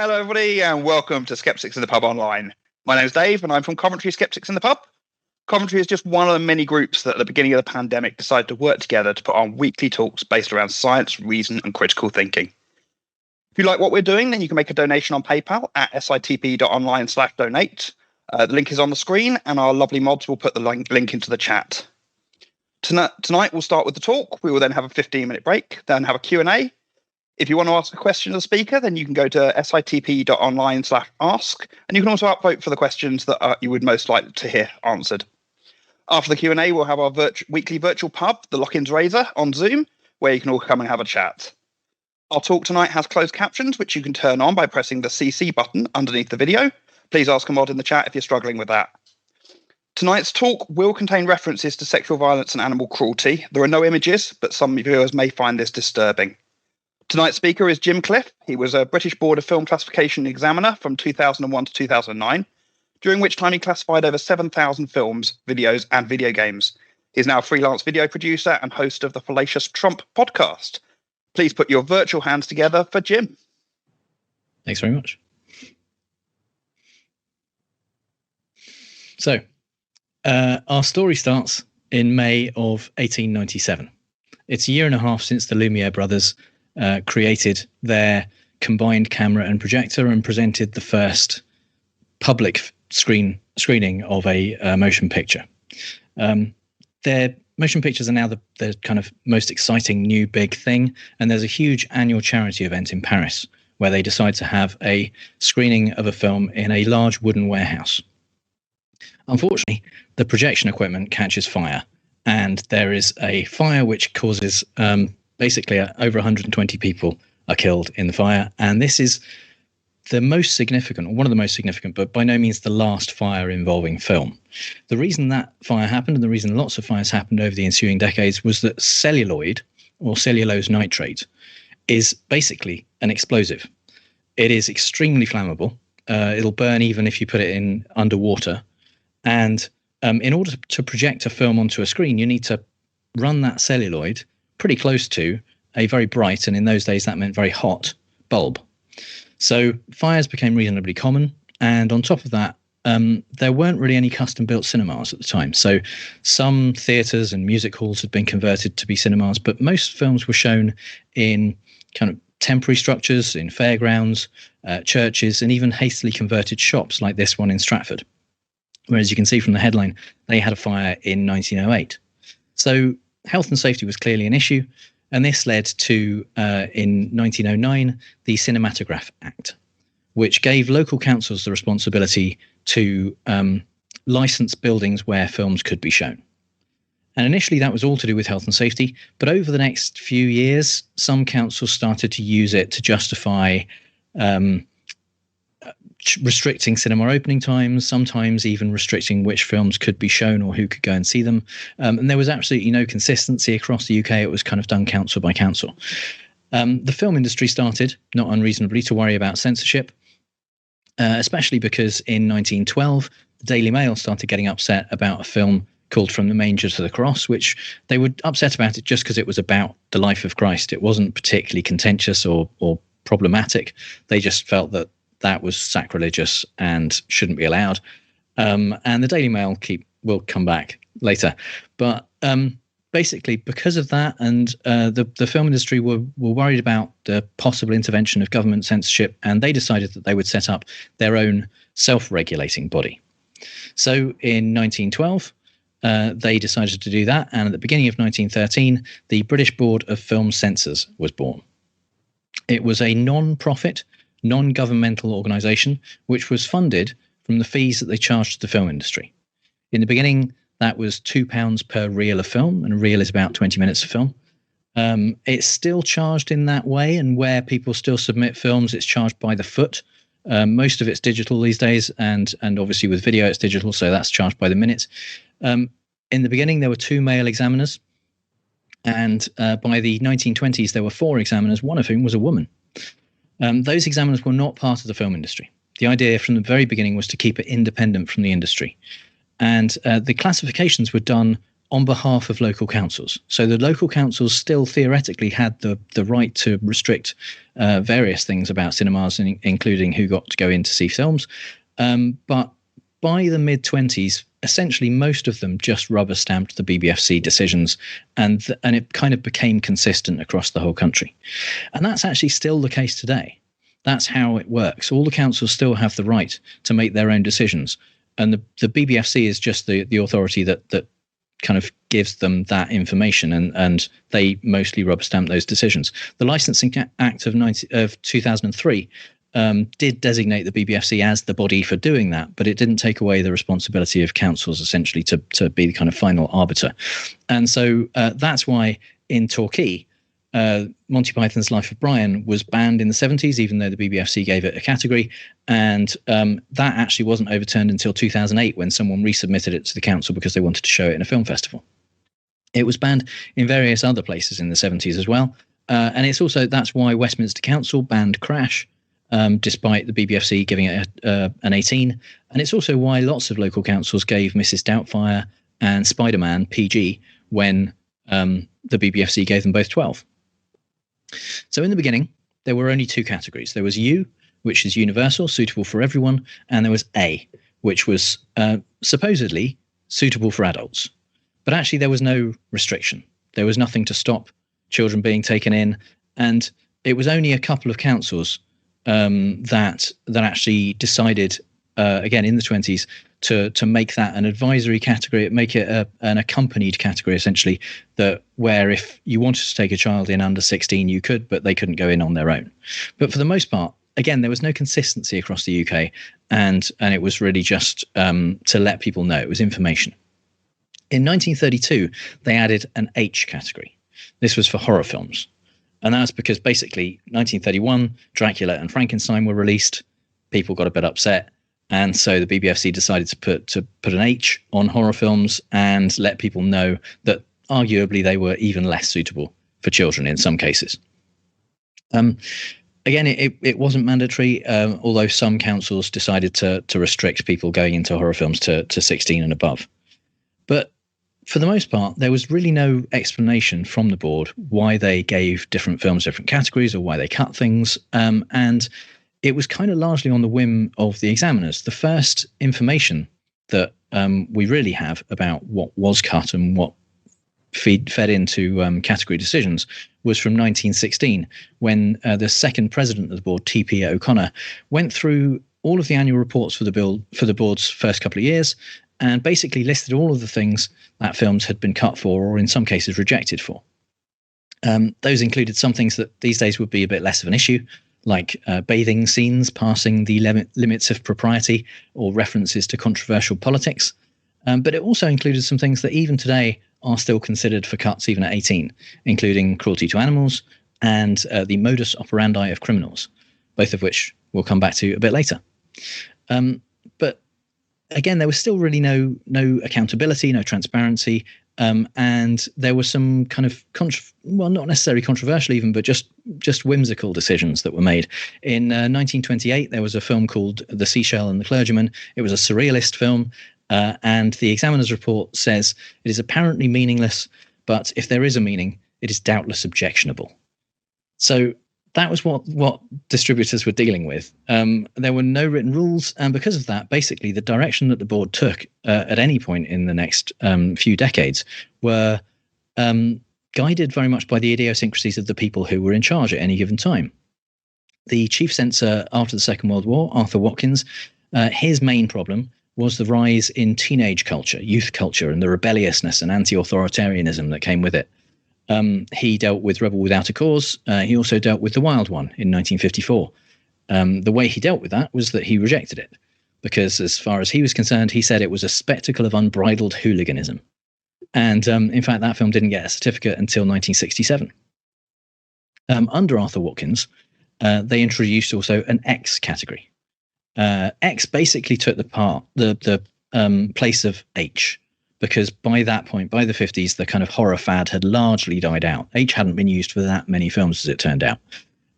Hello, everybody, and welcome to Skeptics in the Pub Online. My name is Dave, and I'm from Coventry Skeptics in the Pub. Coventry is just one of the many groups that at the beginning of the pandemic decided to work together to put on weekly talks based around science, reason, and critical thinking. If you like what we're doing, then you can make a donation on PayPal at sitp.online/donate. The link is on the screen, and our lovely mods will put the link into the chat. Tonight, we'll start with the talk. We will then have a 15-minute break, then have a Q&A. If you want to ask a question to the speaker, then you can go to sitp.online/ask, and you can also upvote for the questions that you would most like to hear answered. After the Q&A, we'll have our weekly virtual pub, the Lock-in's Razor, on Zoom, where you can all come and have a chat. Our talk tonight has closed captions, which you can turn on by pressing the CC button underneath the video. Please ask a mod in the chat if you're struggling with that. Tonight's talk will contain references to sexual violence and animal cruelty. There are no images, but some viewers may find this disturbing. Tonight's speaker is Jim Cliff. He was a British Board of Film Classification Examiner from 2001 to 2009, during which time he classified over 7,000 films, videos, and video games. He's now a freelance video producer and host of the Fallacious Trump podcast. Please put your virtual hands together for Jim. Thanks very much. So, our story starts in May of 1897. It's a year and a half since the Lumiere brothers created their combined camera and projector and presented the first public screening of a motion picture. Their motion pictures are now the kind of most exciting new big thing, and there's a huge annual charity event in Paris where they decide to have a screening of a film in a large wooden warehouse. Unfortunately, the projection equipment catches fire, and there is a fire which causes basically over 120 people are killed in the fire, and this is the most significant, or one of the most significant, but by no means the last fire involving film. The reason that fire happened, and the reason lots of fires happened over the ensuing decades, was that celluloid, or cellulose nitrate, is basically an explosive. It is extremely flammable. It'll burn even if you put it in underwater. And in order to project a film onto a screen, you need to run that celluloid pretty close to a very bright, and in those days that meant very hot, bulb. So fires became reasonably common, and on top of that, there weren't really any custom-built cinemas at the time. So some theatres and music halls had been converted to be cinemas, but most films were shown in kind of temporary structures, in fairgrounds, churches, and even hastily converted shops like this one in Stratford. Whereas you can see from the headline, they had a fire in 1908. So health and safety was clearly an issue, and this led to, in 1909, the Cinematograph Act, which gave local councils the responsibility to license buildings where films could be shown. And initially that was all to do with health and safety, but over the next few years, some councils started to use it to justify restricting cinema opening times, sometimes even restricting which films could be shown or who could go and see them. And there was absolutely no consistency across the UK. It was kind of done council by council. The film industry started, not unreasonably, to worry about censorship, especially because in 1912, the Daily Mail started getting upset about a film called From the Manger to the Cross, which they were upset about it just because it was about the life of Christ. It wasn't particularly contentious or problematic. They just felt that that was sacrilegious and shouldn't be allowed. And the Daily Mail will come back later. But basically, because of that, and the film industry were worried about the possible intervention of government censorship, and they decided that they would set up their own self-regulating body. So in 1912, they decided to do that, and at the beginning of 1913, the British Board of Film Censors was born. It was a non-profit, non-governmental organisation which was funded from the fees that they charged to the film industry. In the beginning, that was £2 per reel of film, and a reel is about 20 minutes of film. It's still charged in that way, and where people still submit films, it's charged by the foot. Most of it's digital these days, and obviously with video it's digital, so that's charged by the minute. In the beginning, there were 2 male examiners, and by the 1920s, there were 4 examiners, one of whom was a woman. Those examiners were not part of the film industry. The idea from the very beginning was to keep it independent from the industry. And the classifications were done on behalf of local councils. So the local councils still theoretically had the right to restrict various things about cinemas, including who got to go in to see films. But by the mid-20s, essentially most of them just rubber-stamped the BBFC decisions, and it kind of became consistent across the whole country. And that's actually still the case today. That's how it works. All the councils still have the right to make their own decisions, and the BBFC is just the authority that kind of gives them that information, and they mostly rubber stamp those decisions. The Licensing Act of 2003 did designate the BBFC as the body for doing that, but it didn't take away the responsibility of councils essentially to be the kind of final arbiter. And so that's why in Torquay, Monty Python's Life of Brian was banned in the 70s, even though the BBFC gave it a category. And that actually wasn't overturned until 2008 when someone resubmitted it to the council because they wanted to show it in a film festival. It was banned in various other places in the 70s as well. And it's also, that's why Westminster Council banned Crash, despite the BBFC giving it an 18. And it's also why lots of local councils gave Mrs. Doubtfire and Spider-Man PG when the BBFC gave them both 12. So in the beginning, there were only two categories. There was U, which is universal, suitable for everyone, and there was A, which was supposedly suitable for adults. But actually, there was no restriction. There was nothing to stop children being taken in, and it was only a couple of councils that actually decided, again in the 20s, to make that an advisory category, make it an accompanied category, essentially, that where if you wanted to take a child in under 16, you could, but they couldn't go in on their own. But for the most part, again, there was no consistency across the UK, and it was really just to let people know. It was information. In 1932, they added an H category. This was for horror films. And that's because basically 1931, Dracula and Frankenstein were released. People got a bit upset. And so the BBFC decided to put an H on horror films and let people know that arguably they were even less suitable for children in some cases. Again, it wasn't mandatory, although some councils decided to restrict people going into horror films to 16 and above. But for the most part, there was really no explanation from the board why they gave different films different categories or why they cut things. And it was kind of largely on the whim of the examiners. The first information that we really have about what was cut and what fed into category decisions was from 1916, when the second president of the board, T.P. O'Connor, went through all of the annual reports for the board's first couple of years and basically listed all of the things that films had been cut for, or in some cases rejected for. Those included some things that these days would be a bit less of an issue, like bathing scenes passing the limits of propriety or references to controversial politics. But it also included some things that even today are still considered for cuts even at 18, including cruelty to animals and the modus operandi of criminals, both of which we'll come back to a bit later. But again, there was still really no accountability, no transparency, and there were some kind of not necessarily controversial even, but just whimsical decisions that were made. In 1928, there was a film called The Seashell and the Clergyman. It was a surrealist film, and the examiner's report says it is apparently meaningless, but if there is a meaning, it is doubtless objectionable. So that was what distributors were dealing with. There were no written rules, and because of that, basically the direction that the board took at any point in the next few decades were guided very much by the idiosyncrasies of the people who were in charge at any given time. The chief censor after the Second World War, Arthur Watkins, his main problem was the rise in teenage culture, youth culture, and the rebelliousness and anti-authoritarianism that came with it. He dealt with Rebel Without a Cause. He also dealt with The Wild One in 1954. The way he dealt with that was that he rejected it, because as far as he was concerned, he said it was a spectacle of unbridled hooliganism. And in fact, that film didn't get a certificate until 1967. Under Arthur Watkins, they introduced also an X category. X basically took the place of H, because by that point, by the 50s, the kind of horror fad had largely died out. H hadn't been used for that many films, as it turned out.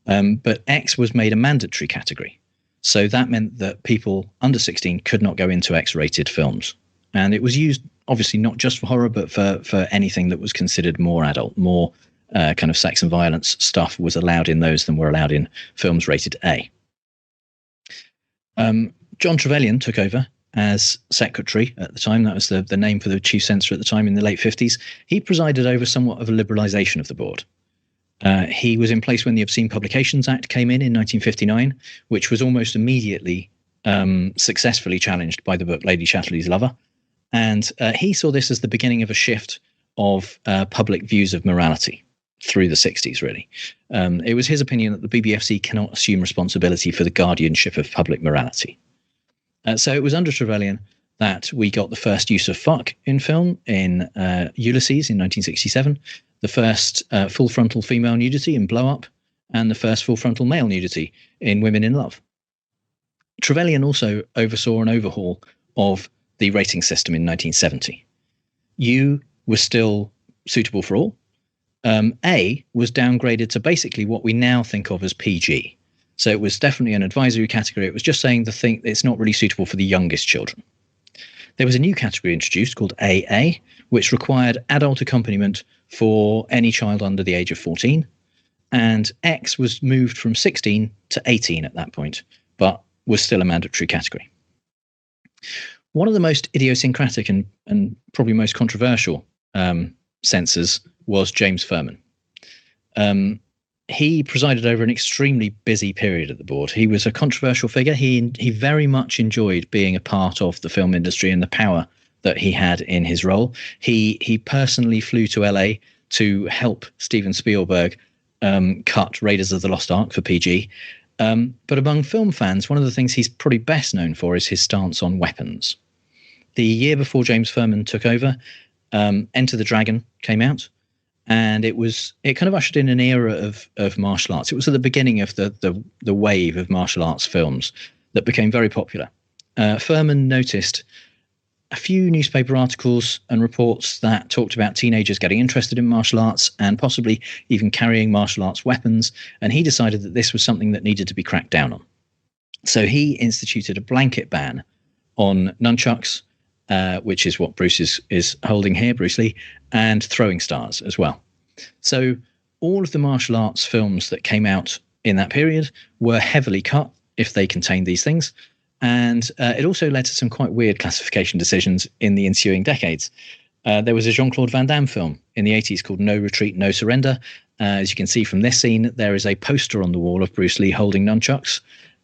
But X was made a mandatory category. So that meant that people under 16 could not go into X-rated films. And it was used obviously not just for horror, but for anything that was considered more adult, more kind of sex and violence stuff was allowed in those than were allowed in films rated A. John Trevelyan took over as secretary at the time. That was the name for the chief censor at the time in the late 50s. He presided over somewhat of a liberalisation of the board. He was in place when the Obscene Publications Act came in 1959, which was almost immediately successfully challenged by the book Lady Chatterley's Lover. And he saw this as the beginning of a shift of public views of morality through the 60s, really. It was his opinion that the BBFC cannot assume responsibility for the guardianship of public morality. So it was under Trevelyan that we got the first use of fuck in film in Ulysses in 1967, the first full frontal female nudity in Blow Up, and the first full frontal male nudity in Women in Love. Trevelyan also oversaw an overhaul of the rating system in 1970. U was still suitable for all. A was downgraded to basically what we now think of as PG. So it was definitely an advisory category. It was just saying the thing it's not really suitable for the youngest children. There was a new category introduced called AA, which required adult accompaniment for any child under the age of 14. And X was moved from 16 to 18 at that point, but was still a mandatory category. One of the most idiosyncratic and probably most controversial censors was James Furman. He presided over an extremely busy period at the board. He was a controversial figure. He very much enjoyed being a part of the film industry and the power that he had in his role. He personally flew to LA to help Steven Spielberg cut Raiders of the Lost Ark for PG. But among film fans, one of the things he's probably best known for is his stance on weapons. The year before James Furman took over, Enter the Dragon came out. And it kind of ushered in an era of martial arts. It was at the beginning of the wave of martial arts films that became very popular. Furman noticed a few newspaper articles and reports that talked about teenagers getting interested in martial arts and possibly even carrying martial arts weapons. And he decided that this was something that needed to be cracked down on. So he instituted a blanket ban on nunchucks, which is what Bruce is holding here, Bruce Lee, and throwing stars as well. So all of the martial arts films that came out in that period were heavily cut if they contained these things. And it also led to some quite weird classification decisions in the ensuing decades. There was a Jean-Claude Van Damme film in the 80s called No Retreat, No Surrender. As you can see from this scene, there is a poster on the wall of Bruce Lee holding nunchucks.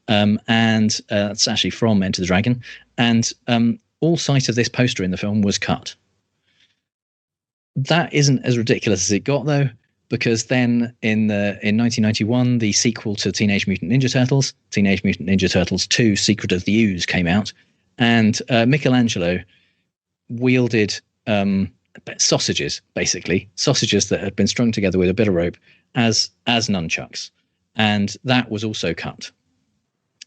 And it's actually from Enter the Dragon. And all sight of this poster in the film was cut. That isn't as ridiculous as it got, though, because then in 1991, the sequel to Teenage Mutant Ninja Turtles, Teenage Mutant Ninja Turtles 2, Secret of the Ooze, came out, and Michelangelo wielded sausages, basically, sausages that had been strung together with a bit of rope as nunchucks, and that was also cut.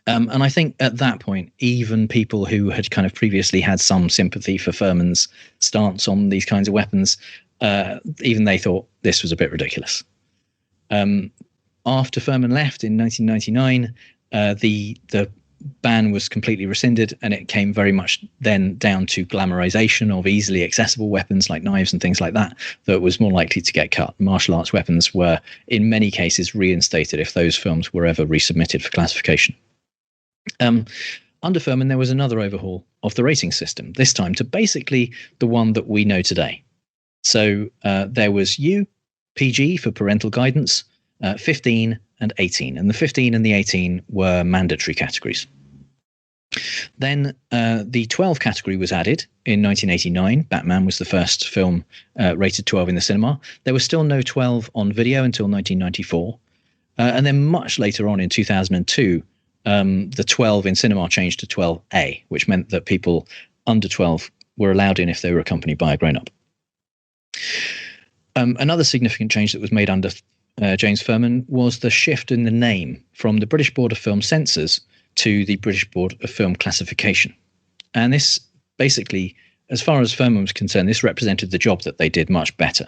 And I think at that point, even people who had kind of previously had some sympathy for Furman's stance on these kinds of weapons, even they thought this was a bit ridiculous. After Furman left in 1999, the ban was completely rescinded, and it came very much then down to glamorization of easily accessible weapons like knives and things like that was more likely to get cut. Martial arts weapons were, in many cases, reinstated if those films were ever resubmitted for classification. Under Furman, there was another overhaul of the rating system, this time to basically the one that we know today. So there was U, PG for parental guidance, 15 and 18. And the 15 and the 18 were mandatory categories. Then the 12 category was added in 1989. Batman was the first film rated 12 in the cinema. There was still no 12 on video until 1994. And then much later on in 2002, the 12 in cinema changed to 12A, which meant that people under 12 were allowed in if they were accompanied by a grown-up. Another significant change that was made under James Furman was the shift in the name from the British Board of Film Censors to the British Board of Film Classification. And this basically, as far as Furman was concerned, this represented the job that they did much better.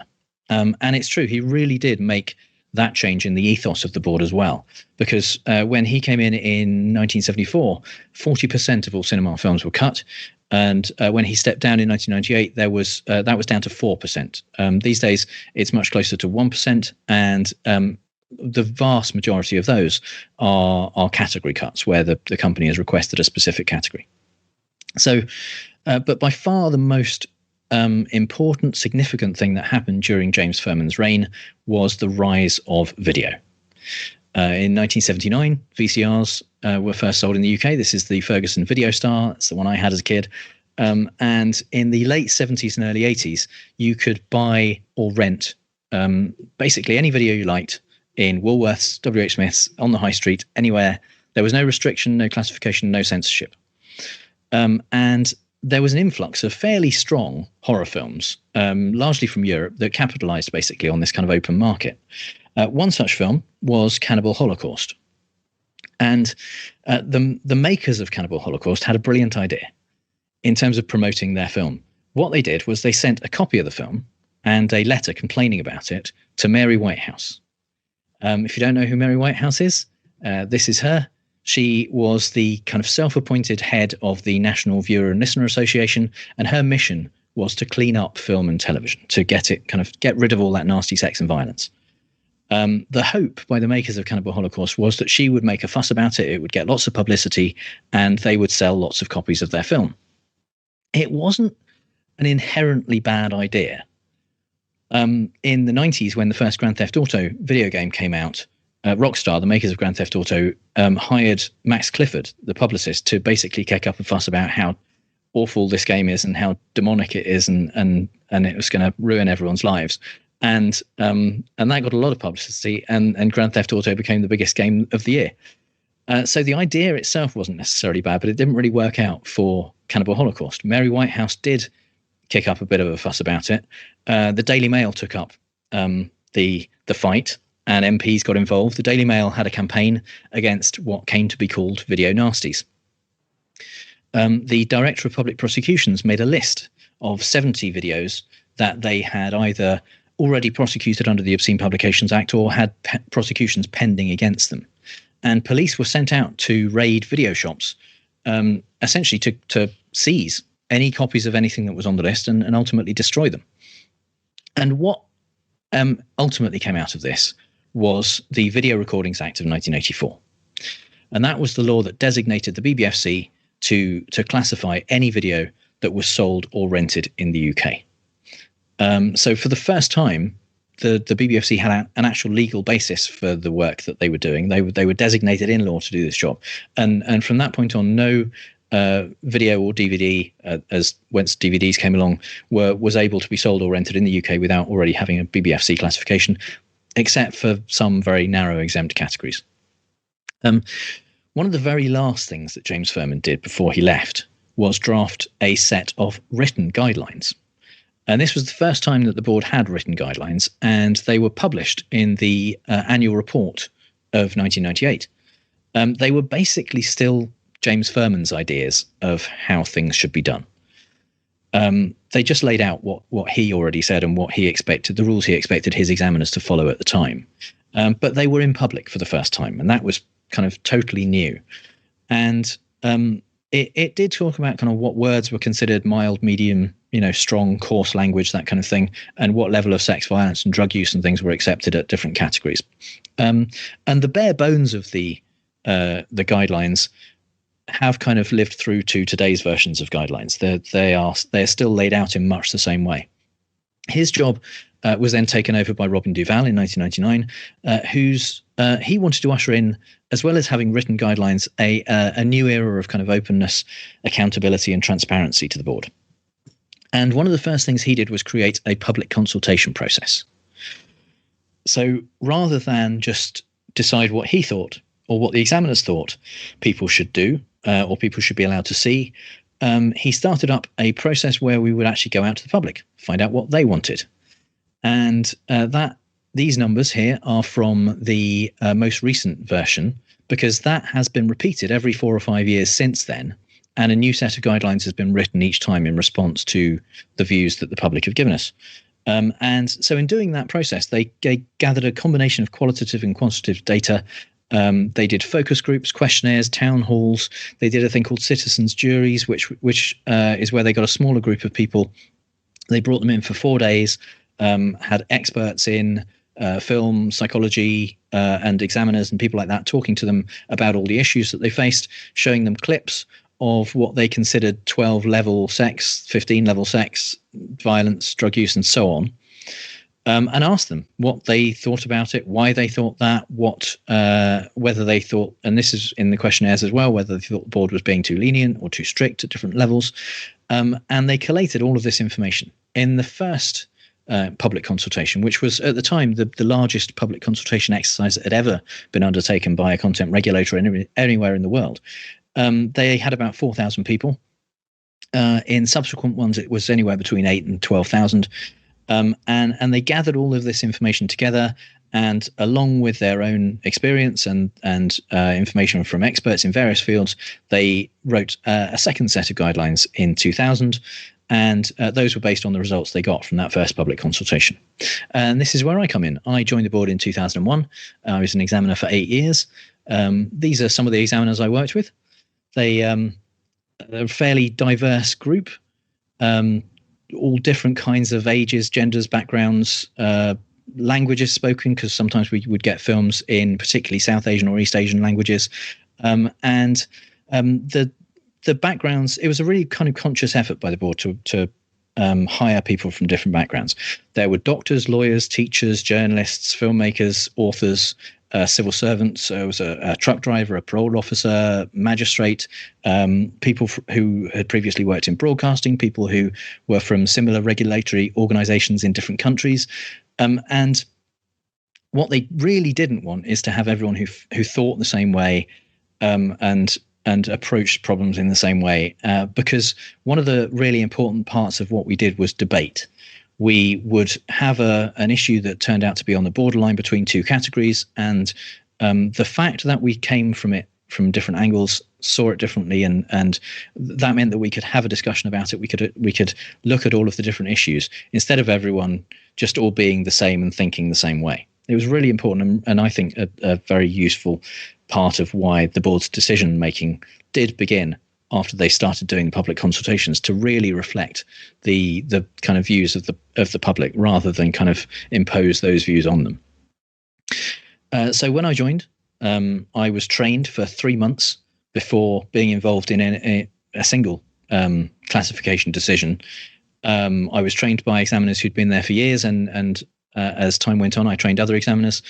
And it's true, he really did make that change in the ethos of the board as well, because when he came in 1974, 40% of all cinema films were cut, And when he stepped down in 1998, that was down to 4%. These days, it's much closer to 1%, and the vast majority of those are category cuts, where the company has requested a specific category. So, but by far the most important, significant thing that happened during James Furman's reign was the rise of video. In 1979, VCRs were first sold in the UK. This is the Ferguson Video Star. It's the one I had as a kid. And in the late 70s and early 80s, you could buy or rent basically any video you liked in Woolworths, WH Smith's, on the high street, anywhere. There was no restriction, no classification, no censorship. And there was an influx of fairly strong horror films, largely from Europe, that capitalized basically on this kind of open market. One such film was Cannibal Holocaust. And the makers of Cannibal Holocaust had a brilliant idea in terms of promoting their film. What they did was they sent a copy of the film and a letter complaining about it to Mary Whitehouse. If you don't know who Mary Whitehouse is, this is her. She was the kind of self-appointed head of the National Viewer and Listener Association, and her mission was to clean up film and television, to get rid of all that nasty sex and violence. The hope by the makers of Cannibal Holocaust was that she would make a fuss about it, it would get lots of publicity, and they would sell lots of copies of their film. It wasn't an inherently bad idea. In the 90s, when the first Grand Theft Auto video game came out, Rockstar, the makers of Grand Theft Auto, hired Max Clifford, the publicist, to basically kick up a fuss about how awful this game is and how demonic it is, and it was going to ruin everyone's lives. And that got a lot of publicity, and Grand Theft Auto became the biggest game of the year. So the idea itself wasn't necessarily bad, but it didn't really work out for Cannibal Holocaust. Mary Whitehouse did kick up a bit of a fuss about it. The Daily Mail took up the fight, and MPs got involved. The Daily Mail had a campaign against what came to be called video nasties. The Director of Public Prosecutions made a list of 70 videos that they had either already prosecuted under the Obscene Publications Act or had prosecutions pending against them. And police were sent out to raid video shops, essentially to seize any copies of anything that was on the list and ultimately destroy them. And what ultimately came out of this was the Video Recordings Act of 1984. And that was the law that designated the BBFC to classify any video that was sold or rented in the UK. So for the first time, the BBFC had an actual legal basis for the work that they were doing. They were designated in law to do this job. And from that point on, no video or DVD, once DVDs came along, was able to be sold or rented in the UK without already having a BBFC classification, except for some very narrow exempt categories. One of the very last things that James Furman did before he left was draft a set of written guidelines. And this was the first time that the board had written guidelines, and they were published in the annual report of 1998. They were basically still James Furman's ideas of how things should be done. They just laid out what he already said and what he expected, the rules he expected his examiners to follow at the time. But they were in public for the first time, and that was kind of totally new. And it did talk about kind of what words were considered mild, medium, strong, coarse language, that kind of thing, and what level of sex, violence, and drug use and things were accepted at different categories. And the bare bones of the guidelines have kind of lived through to today's versions of guidelines. They're still laid out in much the same way. His job was then taken over by Robin Duvall in 1999, he wanted to usher in, as well as having written guidelines, a new era of kind of openness, accountability, and transparency to the board. And one of the first things he did was create a public consultation process. So rather than just decide what he thought or what the examiners thought people should do or people should be allowed to see, he started up a process where we would actually go out to the public, find out what they wanted. And these numbers here are from the most recent version, because that has been repeated every 4 or 5 years since then. And a new set of guidelines has been written each time in response to the views that the public have given us. And so in doing that process, they gathered a combination of qualitative and quantitative data They did focus groups, questionnaires, town halls. They did a thing called citizens' juries, which is where they got a smaller group of people. They brought them in for 4 days, had experts in film, psychology, and examiners and people like that talking to them about all the issues that they faced, showing them clips of what they considered 12-level sex, 15-level sex, violence, drug use, and so on. And asked them what they thought about it, why they thought that, whether they thought, and this is in the questionnaires as well, whether they thought the board was being too lenient or too strict at different levels. And they collated all of this information in the first public consultation, which was at the time the largest public consultation exercise that had ever been undertaken by a content regulator anywhere in the world. They had about 4,000 people. In subsequent ones, it was anywhere between 8,000 and 12,000. And they gathered all of this information together, and along with their own experience and information from experts in various fields, they wrote a second set of guidelines in 2000, and those were based on the results they got from that first public consultation. And this is where I come in. I joined the board in 2001. I was an examiner for 8 years. These are some of the examiners I worked with. They're a fairly diverse group. All different kinds of ages, genders, backgrounds, languages spoken, because sometimes we would get films in particularly South Asian or East Asian languages. And the backgrounds, it was a really kind of conscious effort by the board to hire people from different backgrounds. There were doctors, lawyers, teachers, journalists, filmmakers, authors, civil servants. So it was a truck driver, a parole officer, magistrate, people who had previously worked in broadcasting, people who were from similar regulatory organizations in different countries. And what they really didn't want is to have everyone who thought the same way and approached problems in the same way, because one of the really important parts of what we did was debate. We would have an issue that turned out to be on the borderline between two categories, and the fact that we came from it from different angles, saw it differently, and that meant that we could have a discussion about it. We could look at all of the different issues instead of everyone just all being the same and thinking the same way. It was really important, and I think a very useful part of why the board's decision making did begin after they started doing public consultations, to really reflect the kind of views of the public rather than kind of impose those views on them. So when I joined, I was trained for 3 months before being involved in a single classification decision. I was trained by examiners who'd been there for years, and as time went on, I trained other examiners.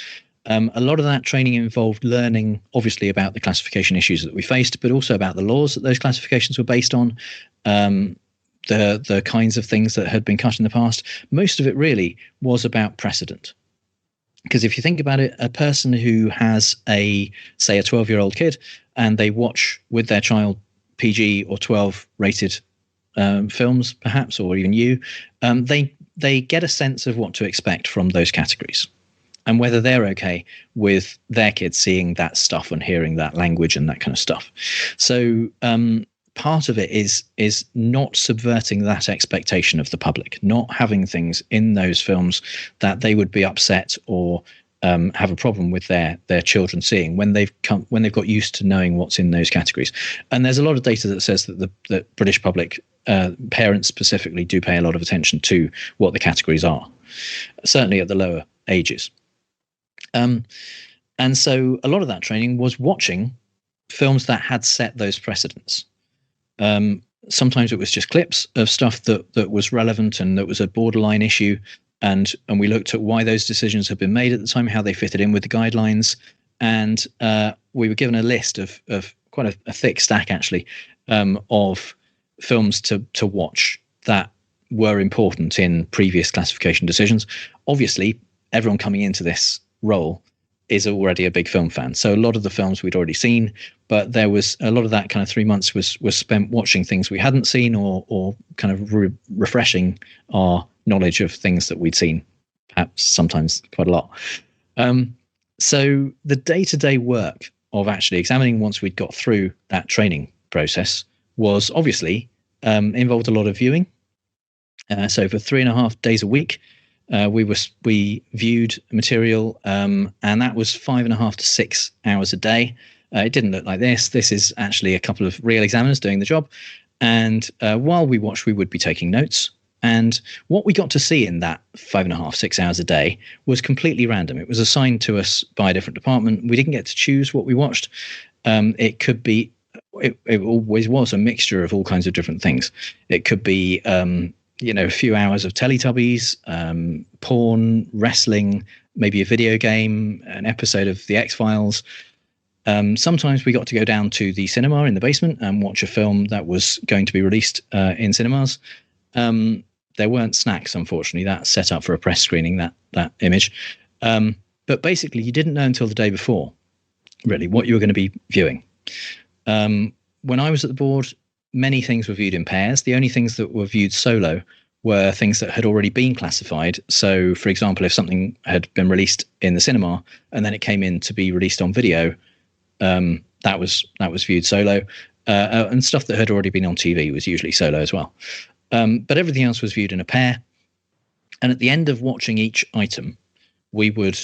A lot of that training involved learning, obviously, about the classification issues that we faced, but also about the laws that those classifications were based on, the kinds of things that had been cut in the past. Most of it really was about precedent. Because if you think about it, a person who has say a 12-year-old kid, and they watch with their child PG or 12 rated films, perhaps, or even they get a sense of what to expect from those categories, and whether they're okay with their kids seeing that stuff and hearing that language and that kind of stuff. So part of it is not subverting that expectation of the public, not having things in those films that they would be upset or have a problem with their children seeing when they've got used to knowing what's in those categories. And there's a lot of data that says that the British public, parents specifically, do pay a lot of attention to what the categories are, certainly at the lower ages. And so a lot of that training was watching films that had set those precedents. Sometimes it was just clips of stuff that was relevant and that was a borderline issue, and we looked at why those decisions had been made at the time, how they fitted in with the guidelines, and we were given a list of quite a thick stack, actually, of films to watch that were important in previous classification decisions. Obviously, everyone coming into this role is already a big film fan, so a lot of the films we'd already seen, but there was a lot of that kind of 3 months was spent watching things we hadn't seen, or kind of refreshing our knowledge of things that we'd seen, perhaps sometimes quite a lot. So the day-to-day work of actually examining, once we'd got through that training process, was obviously involved a lot of viewing. So for 3.5 days a week, We viewed material, and that was 5.5 to 6 hours a day. It didn't look like this. This is actually a couple of real examiners doing the job. And while we watched, we would be taking notes. And what we got to see in that 5.5, 6 hours a day was completely random. It was assigned to us by a different department. We didn't get to choose what we watched. It could be, it always was a mixture of all kinds of different things. It could be, a few hours of Teletubbies, porn, wrestling, maybe a video game, an episode of The X-Files. Sometimes we got to go down to the cinema in the basement and watch a film that was going to be released in cinemas. There weren't snacks, unfortunately. That's set up for a press screening, that image. But basically, you didn't know until the day before, really, what you were going to be viewing. When I was at the board, many things were viewed in pairs. The only things that were viewed solo were things that had already been classified. So, for example, if something had been released in the cinema and then it came in to be released on video, that was viewed solo. And stuff that had already been on TV was usually solo as well. But everything else was viewed in a pair. And at the end of watching each item, we would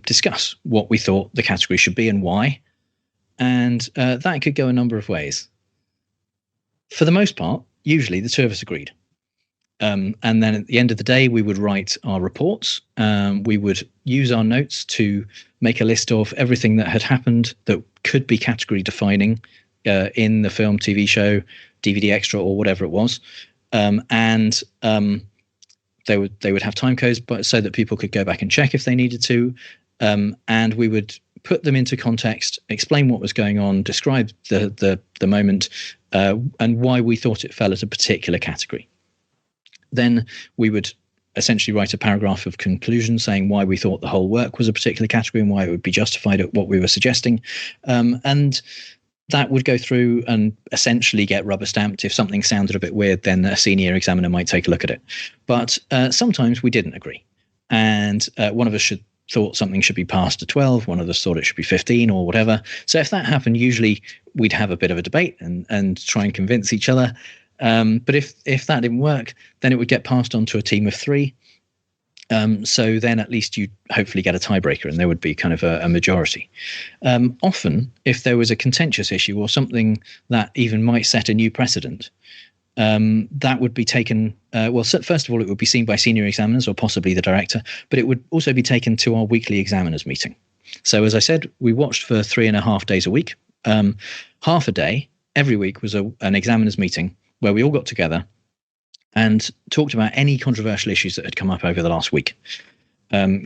discuss what we thought the category should be and why. And that could go a number of ways. For the most part, usually the two of us agreed. And then at the end of the day, we would write our reports. We would use our notes to make a list of everything that had happened that could be category defining in the film, TV show, DVD extra, or whatever it was. And they would have time codes, but so that people could go back and check if they needed to. And we would put them into context, explain what was going on, describe the moment, and why we thought it fell at a particular category. Then we would essentially write a paragraph of conclusion saying why we thought the whole work was a particular category and why it would be justified at what we were suggesting. And that would go through and essentially get rubber stamped. If something sounded a bit weird, then a senior examiner might take a look at it. But sometimes we didn't agree. And one of us thought something should be passed to 12, one of us thought it should be 15 or whatever. So if that happened, usually we'd have a bit of a debate and try and convince each other. But if that didn't work, then it would get passed on to a team of 3. So then at least you'd hopefully get a tiebreaker and there would be kind of a majority. Often, if there was a contentious issue or something that even might set a new precedent, that would be taken, first of all, it would be seen by senior examiners or possibly the director, but it would also be taken to our weekly examiners meeting. So as I said, we watched for 3.5 days a week. Half a day every week was an examiners meeting where we all got together and talked about any controversial issues that had come up over the last week.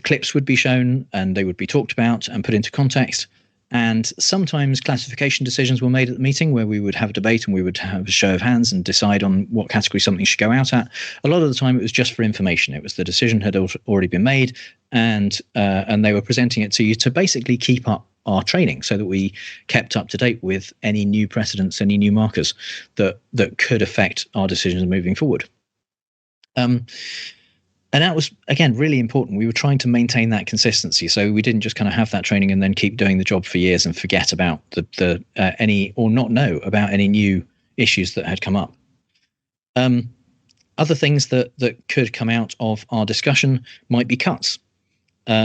Clips would be shown and they would be talked about and put into context. And sometimes classification decisions were made at the meeting where we would have a debate and we would have a show of hands and decide on what category something should go out at. A lot of the time it was just for information. It was the decision had already been made and they were presenting it to you to basically keep up our training so that we kept up to date with any new precedents, any new markers that could affect our decisions moving forward. And that was, again, really important. We were trying to maintain that consistency. So we didn't just kind of have that training and then keep doing the job for years and forget about any or not know about any new issues that had come up. Other things that could come out of our discussion might be cuts.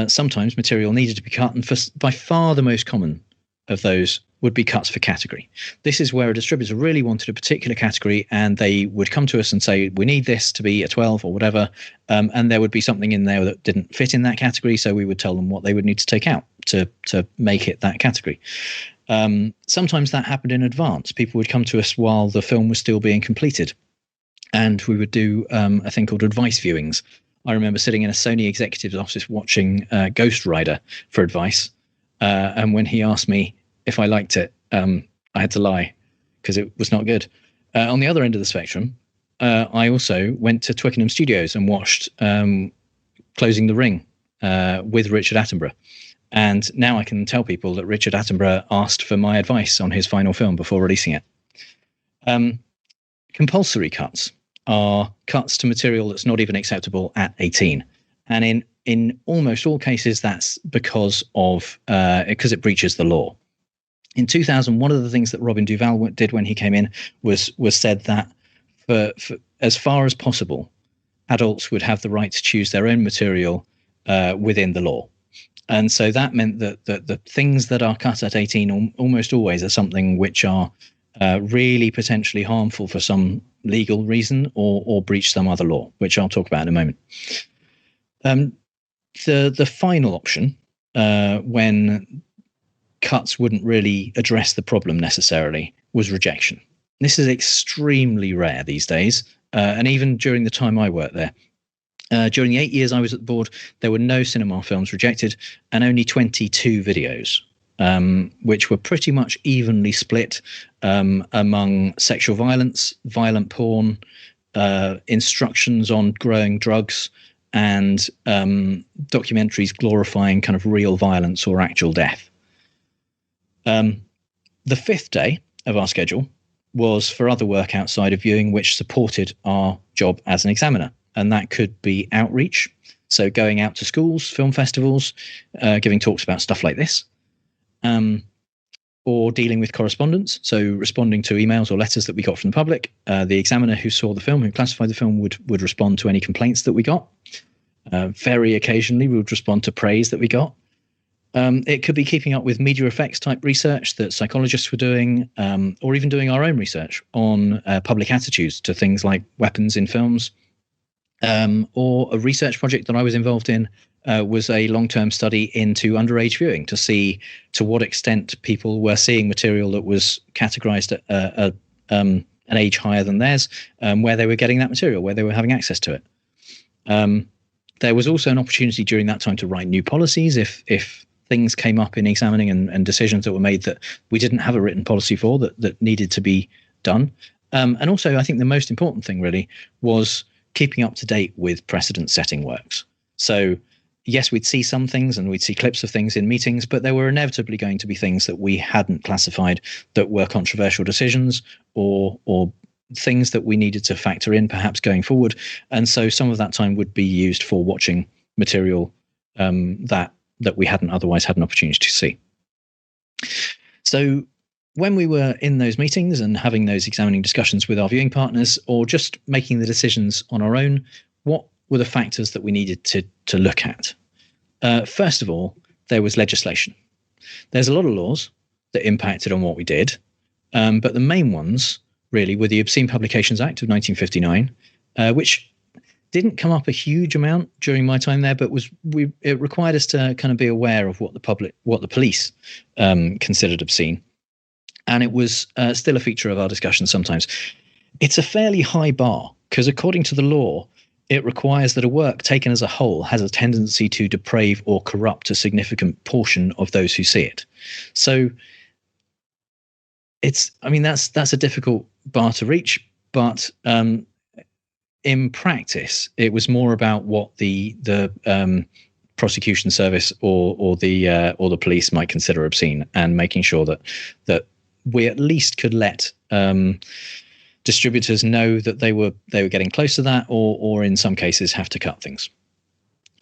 Sometimes material needed to be cut, and by far the most common of those would be cuts for category. This is where a distributor really wanted a particular category and they would come to us and say, we need this to be a 12 or whatever, and there would be something in there that didn't fit in that category, so we would tell them what they would need to take out to make it that category. Sometimes that happened in advance. People would come to us while the film was still being completed, and we would do a thing called advice viewings. I remember sitting in a Sony executive's office watching Ghost Rider for advice, and when he asked me if I liked it, I had to lie because it was not good. On the other end of the spectrum, I also went to Twickenham Studios and watched Closing the Ring with Richard Attenborough. And now I can tell people that Richard Attenborough asked for my advice on his final film before releasing it. Compulsory cuts are cuts to material that's not even acceptable at 18. And in almost all cases, that's because it breaches the law. In 2000, one of the things that Robin Duvall did when he came in was said that for as far as possible, adults would have the right to choose their own material within the law. And so that meant that the things that are cut at 18 almost always are something which are really potentially harmful for some legal reason or breach some other law, which I'll talk about in a moment. The final option, when cuts wouldn't really address the problem necessarily, was rejection. This is extremely rare these days, and even during the time I worked there. During the 8 years I was at the board, there were no cinema films rejected and only 22 videos, which were pretty much evenly split among sexual violence, violent porn, instructions on growing drugs, and documentaries glorifying kind of real violence or actual death. The fifth day of our schedule was for other work outside of viewing, which supported our job as an examiner. And that could be outreach, so going out to schools, film festivals, giving talks about stuff like this, or dealing with correspondence, so responding to emails or letters that we got from the public. The examiner who saw the film, who classified the film, would respond to any complaints that we got. Very occasionally, we would respond to praise that we got. It could be keeping up with media effects type research that psychologists were doing, or even doing our own research on public attitudes to things like weapons in films. Or a research project that I was involved in was a long-term study into underage viewing to see to what extent people were seeing material that was categorized at an age higher than theirs, where they were getting that material, where they were having access to it. There was also an opportunity during that time to write new policies if things came up in examining and decisions that were made that we didn't have a written policy for that needed to be done. And also, I think the most important thing really was keeping up to date with precedent-setting works. So, yes, we'd see some things and we'd see clips of things in meetings, but there were inevitably going to be things that we hadn't classified that were controversial decisions or things that we needed to factor in perhaps going forward. And so some of that time would be used for watching material that we hadn't otherwise had an opportunity to see. So when we were in those meetings and having those examining discussions with our viewing partners, or just making the decisions on our own, what were the factors that we needed to look at? First of all, there was legislation. There's a lot of laws that impacted on what we did, but the main ones really were the Obscene Publications Act of 1959, which didn't come up a huge amount during my time there, but it required us to kind of be aware of what the police considered obscene. And it was still a feature of our discussion sometimes. It's a fairly high bar, because according to the law, it requires that a work taken as a whole has a tendency to deprave or corrupt a significant portion of those who see it. So that's a difficult bar to reach, but in practice, it was more about what the prosecution service or the police might consider obscene, and making sure that we at least could let distributors know that they were getting close to that, or in some cases have to cut things.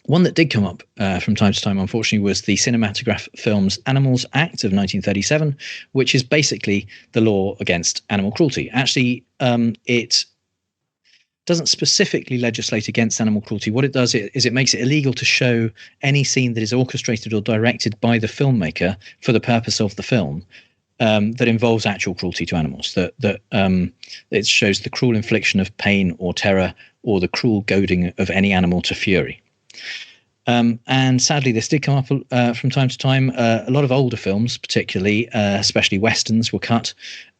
One that did come up from time to time, unfortunately, was the Cinematograph Films Animals Act of 1937, which is basically the law against animal cruelty. Actually, it doesn't specifically legislate against animal cruelty. What it does is it makes it illegal to show any scene that is orchestrated or directed by the filmmaker for the purpose of the film, that involves actual cruelty to animals, that it shows the cruel infliction of pain or terror, or the cruel goading of any animal to fury. And sadly, this did come up from time to time. A lot of older films, particularly, especially Westerns, were cut.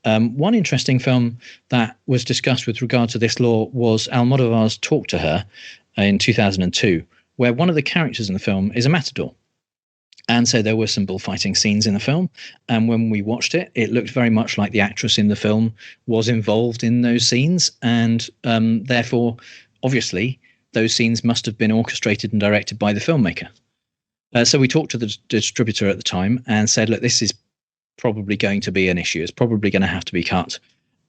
One interesting film that was discussed with regard to this law was Almodovar's Talk to Her in 2002, where one of the characters in the film is a matador. And so there were some bullfighting scenes in the film. And when we watched it, it looked very much like the actress in the film was involved in those scenes. And therefore, obviously, those scenes must have been orchestrated and directed by the filmmaker. So we talked to the distributor at the time and said, look, this is probably going to be an issue. It's probably going to have to be cut.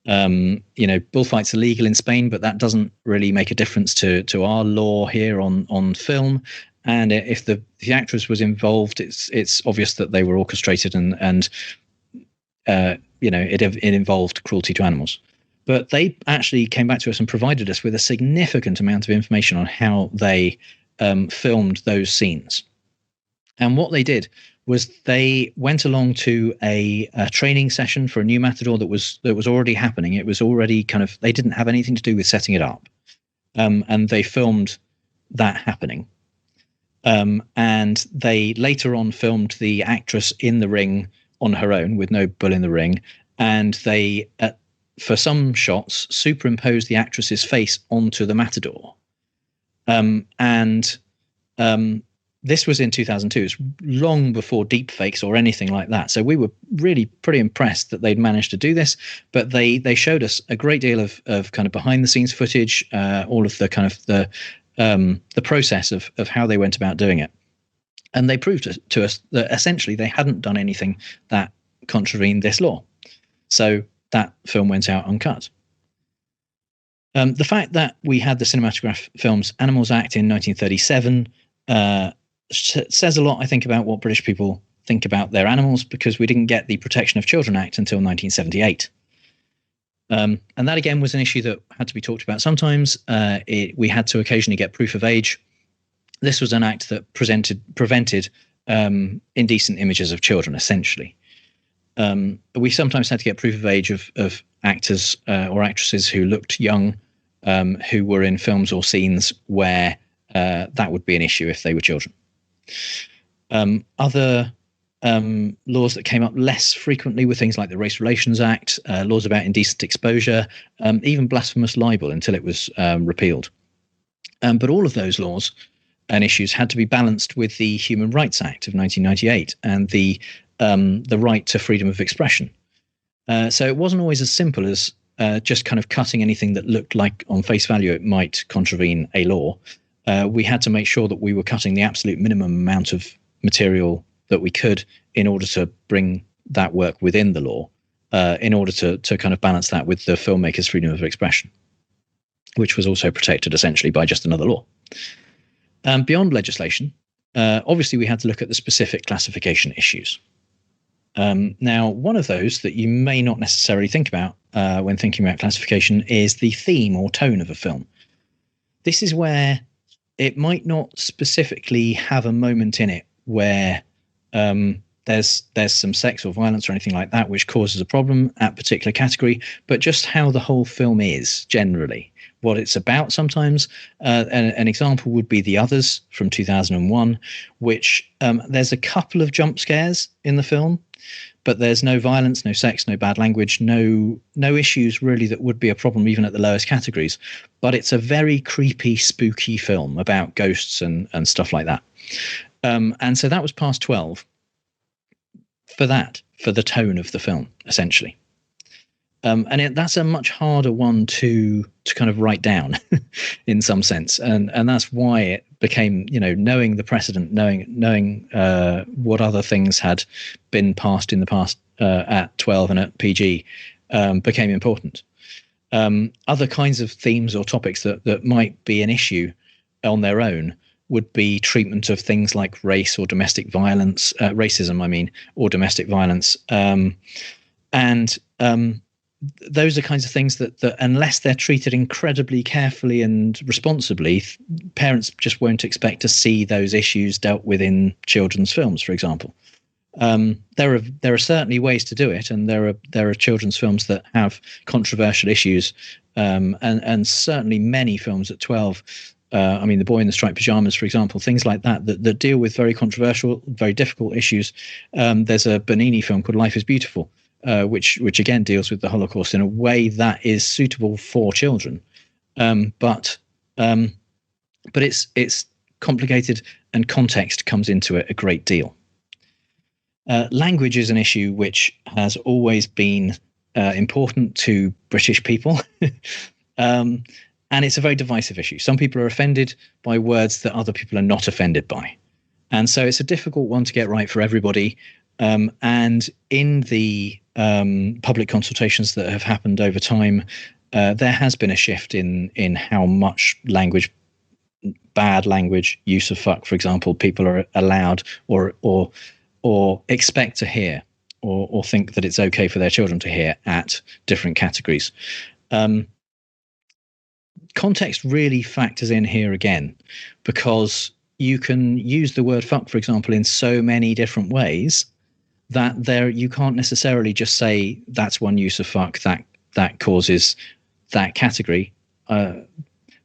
Bullfights are legal in Spain, but that doesn't really make a difference to our law here on film. And if the actress was involved, it's obvious that they were orchestrated and it involved cruelty to animals. But they actually came back to us and provided us with a significant amount of information on how they filmed those scenes. And what they did was they went along to a training session for a new Matador that was already happening. It was already they didn't have anything to do with setting it up. And they filmed that happening. And they later on filmed the actress in the ring on her own with no bull in the ring. And they, for some shots, superimposed the actress's face onto the Matador. This was in 2002. It's long before deepfakes or anything like that. So we were really pretty impressed that they'd managed to do this. But they showed us a great deal of kind of behind the scenes footage, all of the the process of how they went about doing it. And they proved to us that essentially they hadn't done anything that contravened this law. So that film went out uncut. The fact that we had the Cinematograph Films Animals Act in 1937 says a lot, I think, about what British people think about their animals, because we didn't get the Protection of Children Act until 1978. And that, again, was an issue that had to be talked about sometimes. We had to occasionally get proof of age. This was an act that prevented indecent images of children, essentially. We sometimes had to get proof of age of actors or actresses who looked young, who were in films or scenes where that would be an issue if they were children. Other laws that came up less frequently were things like the Race Relations Act, laws about indecent exposure, even blasphemous libel until it was repealed. But all of those laws and issues had to be balanced with the Human Rights Act of 1998 and the right to freedom of expression. So it wasn't always as simple as just kind of cutting anything that looked like on face value it might contravene a law. We had to make sure that we were cutting the absolute minimum amount of material that we could in order to bring that work within the law, in order to kind of balance that with the filmmaker's freedom of expression, which was also protected essentially by just another law. Beyond legislation, obviously we had to look at the specific classification issues. Now, one of those that you may not necessarily think about when thinking about classification is the theme or tone of a film. This is where it might not specifically have a moment in it where there's some sex or violence or anything like that which causes a problem at a particular category, but just how the whole film is generally, what it's about sometimes. An example would be The Others from 2001, which there's a couple of jump scares in the film, but there's no violence, no sex, no bad language, no issues really that would be a problem even at the lowest categories. But it's a very creepy, spooky film about ghosts and stuff like that. And so that was past 12 for the tone of the film, essentially. And that's a much harder one to kind of write down in some sense. And that's why it became, knowing the precedent, knowing what other things had been passed in the past at 12 and at PG became important. Other kinds of themes or topics that might be an issue on their own would be treatment of things like race or domestic violence, racism, or domestic violence. Those are kinds of things that unless they're treated incredibly carefully and responsibly, parents just won't expect to see those issues dealt with in children's films, for example. There are certainly ways to do it, and there are children's films that have controversial issues, and certainly many films at 12. The Boy in the Striped Pajamas, for example, things like that deal with very controversial, very difficult issues. There's a Bernini film called Life is Beautiful, which again deals with the Holocaust in a way that is suitable for children, but it's complicated, and context comes into it a great deal. Language is an issue which has always been important to British people, and it's a very divisive issue. Some people are offended by words that other people are not offended by, and so it's a difficult one to get right for everybody. And in the public consultations that have happened over time, there has been a shift in how much language, bad language, use of fuck, for example, people are allowed or expect to hear, or think that it's okay for their children to hear at different categories. Context really factors in here again, because you can use the word fuck, for example, in so many different ways that you can't necessarily just say that's one use of fuck that causes that category.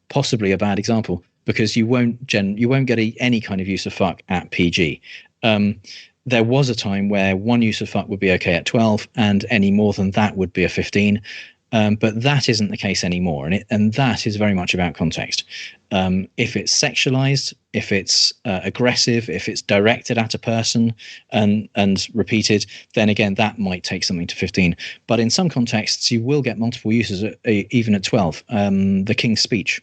Possibly a bad example, because you won't get any kind of use of fuck at PG. There was a time where one use of fuck would be okay at 12, and any more than that would be a 15. But that isn't the case anymore, and that is very much about context. If it's sexualized, if it's aggressive, if it's directed at a person and repeated, then again that might take something to 15. But in some contexts, you will get multiple uses even at 12. The King's Speech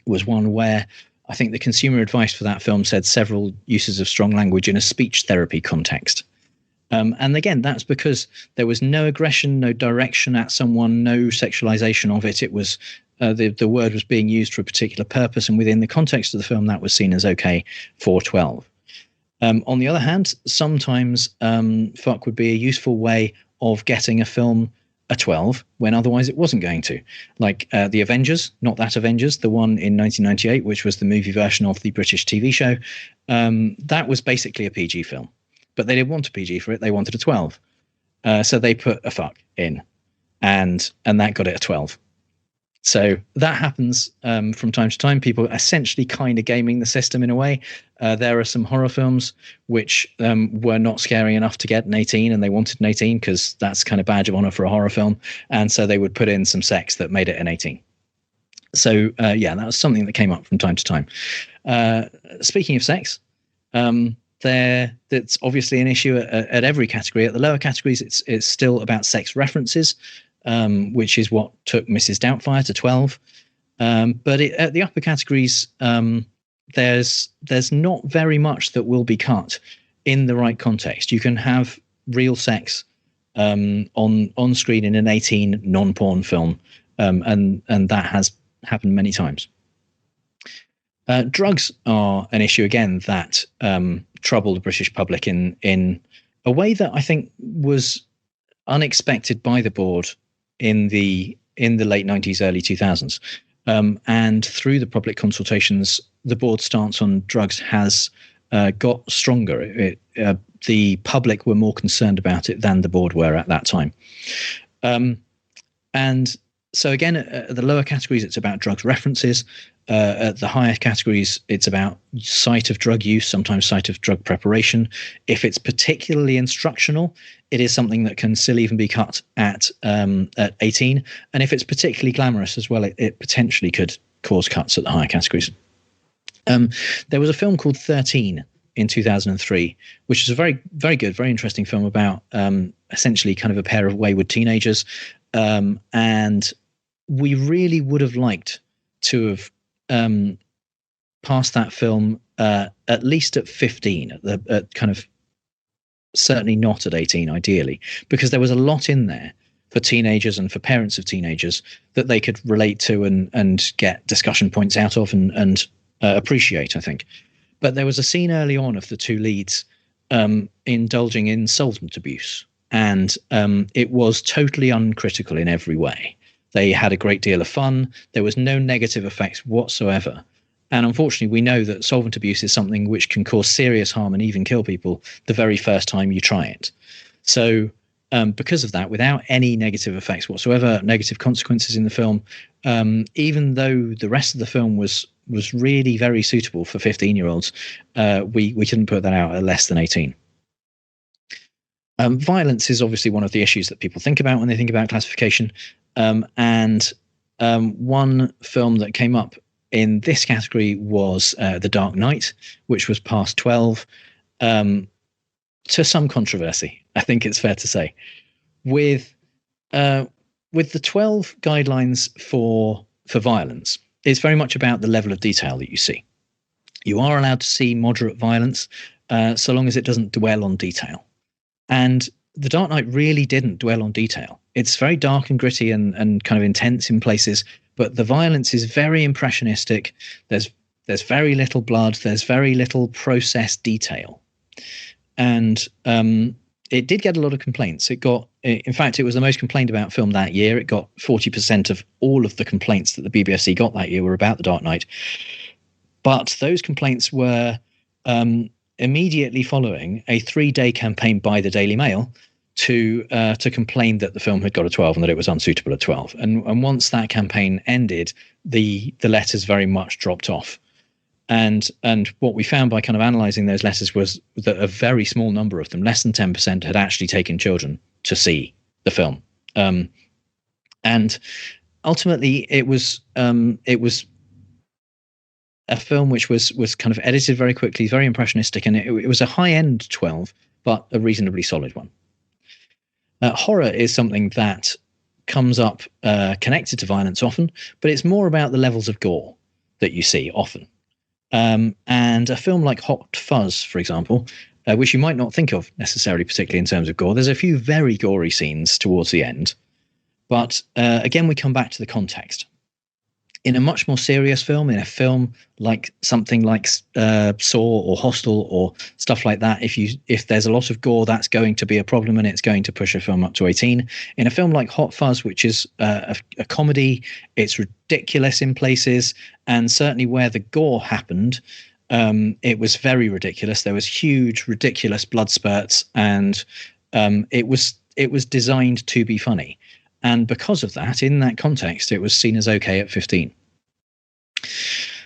was one where I think the consumer advice for that film said several uses of strong language in a speech therapy context. And again, that's because there was no aggression, no direction at someone, no sexualization of it. It was the word was being used for a particular purpose, and within the context of the film, that was seen as okay for 12. On the other hand, sometimes fuck would be a useful way of getting a film a 12 when otherwise it wasn't going to. Like The Avengers, not that Avengers, the one in 1998, which was the movie version of the British TV show. That was basically a PG film. But they didn't want a PG for it. They wanted a 12. So they put a fuck in, and that got it a 12. So that happens from time to time. People essentially kind of gaming the system in a way. There are some horror films which were not scary enough to get an 18, and they wanted an 18 because that's kind of badge of honor for a horror film. And so they would put in some sex that made it an 18. So yeah, that was something that came up from time to time. Speaking of sex, that's obviously an issue at every category. At the lower categories, it's still about sex references, which is what took Mrs. Doubtfire to 12. But at the upper categories, there's not very much that will be cut in the right context. You can have real sex on screen in an 18 non-porn film, and that has happened many times. Drugs are an issue again that troubled the British public in a way that I think was unexpected by the board in the late 90s, early 2000s. And through the public consultations, the board's stance on drugs has got stronger. The public were more concerned about it than the board were at that time. And so again, at the lower categories, it's about drugs references. At the higher categories, it's about site of drug use, sometimes site of drug preparation. If it's particularly instructional, it is something that can still even be cut at 18. And if it's particularly glamorous as well, it potentially could cause cuts at the higher categories. There was a film called 13 in 2003, which is a very, very good, very interesting film about essentially kind of a pair of wayward teenagers. And we really would have liked to have passed that film at least at 15, at kind of certainly not at 18, ideally, because there was a lot in there for teenagers and for parents of teenagers that they could relate to and get discussion points out of and appreciate, I think. But there was a scene early on of the two leads indulging in solvent abuse, and it was totally uncritical in every way. They had a great deal of fun. There was no negative effects whatsoever. And unfortunately, we know that solvent abuse is something which can cause serious harm and even kill people the very first time you try it. So because of that, without any negative effects whatsoever, negative consequences in the film, even though the rest of the film was really very suitable for 15-year-olds, we couldn't put that out at less than 18. Violence is obviously one of the issues that people think about when they think about classification. And one film that came up in this category was The Dark Knight, which was past 12, to some controversy, I think it's fair to say. With the 12 guidelines for violence, it's very much about the level of detail that you see. You are allowed to see moderate violence so long as it doesn't dwell on detail. And The Dark Knight really didn't dwell on detail. It's very dark and gritty and kind of intense in places, but the violence is very impressionistic. There's very little blood. There's very little process detail. And it did get a lot of complaints. In fact, it was the most complained about film that year. It got 40% of all of the complaints that the BBFC got that year were about The Dark Knight. But those complaints were immediately following a 3-day campaign by the Daily Mail to complain that the film had got a 12 and that it was unsuitable at 12. And once that campaign ended, the letters very much dropped off. And what we found by kind of analysing those letters was that a very small number of them, less than 10%, had actually taken children to see the film. And ultimately, it was a film which was kind of edited very quickly, very impressionistic, and it was a high-end 12, but a reasonably solid one. Horror is something that comes up connected to violence often, but it's more about the levels of gore that you see often. And a film like Hot Fuzz, for example, which you might not think of necessarily, particularly in terms of gore, there's a few very gory scenes towards the end. But again, we come back to the context. In a much more serious film, in a film like something like Saw or Hostel or stuff like that, if there's a lot of gore, that's going to be a problem and it's going to push a film up to 18. In a film like Hot Fuzz, which is a comedy, it's ridiculous in places, and certainly where the gore happened, it was very ridiculous. There was huge, ridiculous blood spurts, and it was designed to be funny. And because of that, in that context, it was seen as okay at 15.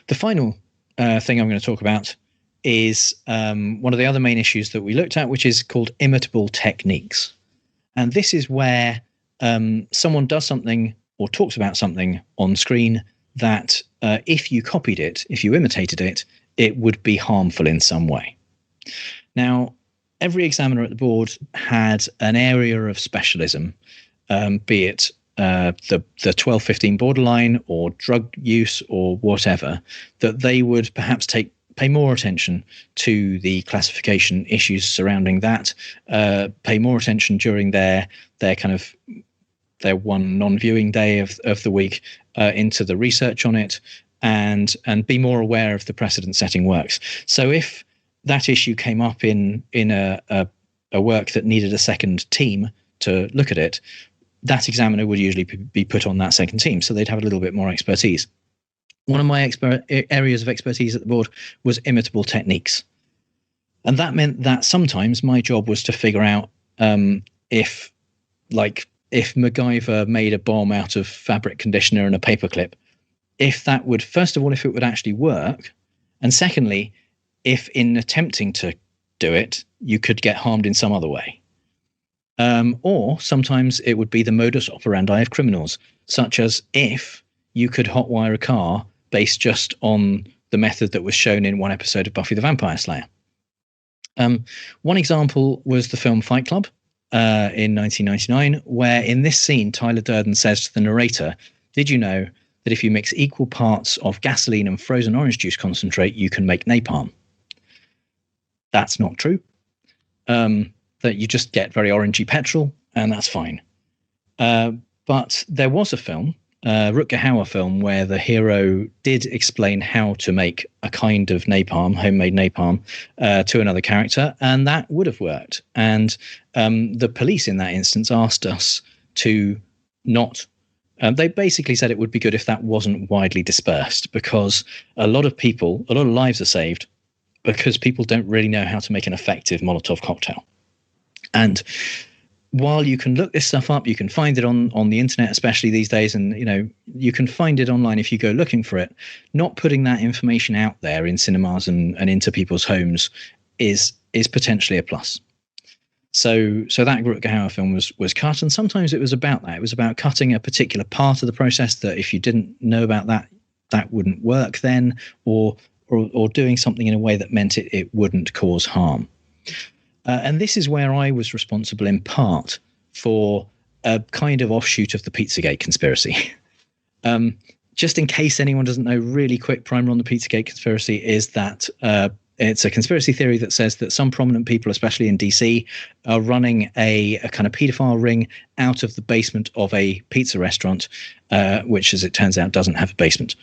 The final thing I'm going to talk about is one of the other main issues that we looked at, which is called imitable techniques. And this is where someone does something or talks about something on screen that if you copied it, if you imitated it, it would be harmful in some way. Now, every examiner at the board had an area of specialism, be it the 12-15 borderline or drug use or whatever, that they would perhaps pay more attention to the classification issues surrounding that, pay more attention during their one non-viewing day of the week into the research on it, and be more aware of the precedent-setting works. So if that issue came up in a work that needed a second team to look at it, that examiner would usually be put on that second team, so they'd have a little bit more expertise. One of my areas of expertise at the board was imitable techniques. And that meant that sometimes my job was to figure out if MacGyver made a bomb out of fabric conditioner and a paperclip, if that would, first of all, if it would actually work, and secondly, if in attempting to do it, you could get harmed in some other way. Or sometimes it would be the modus operandi of criminals, such as if you could hotwire a car based just on the method that was shown in one episode of Buffy the Vampire Slayer. One example was the film Fight Club in 1999, where in this scene, Tyler Durden says to the narrator, "Did you know that if you mix equal parts of gasoline and frozen orange juice concentrate, you can make napalm?" That's not true. That you just get very orangey petrol, and that's fine. But there was a film, Rutger Hauer film, where the hero did explain how to make a kind of napalm, homemade napalm, to another character, and that would have worked. And the police in that instance asked us to not... they basically said it would be good if that wasn't widely dispersed, because a lot of lives are saved because people don't really know how to make an effective Molotov cocktail. And while you can look this stuff up, you can find it on the internet, especially these days, and you can find it online if you go looking for it. Not putting that information out there in cinemas and into people's homes is potentially a plus. So that Rutger Hauer film was cut, and sometimes it was about that. It was about cutting a particular part of the process that if you didn't know about that wouldn't work then, or doing something in a way that meant it wouldn't cause harm. And this is where I was responsible in part for a kind of offshoot of the Pizzagate conspiracy. Just in case anyone doesn't know, really quick primer on the Pizzagate conspiracy is that it's a conspiracy theory that says that some prominent people, especially in DC, are running a kind of paedophile ring out of the basement of a pizza restaurant, which, as it turns out, doesn't have a basement.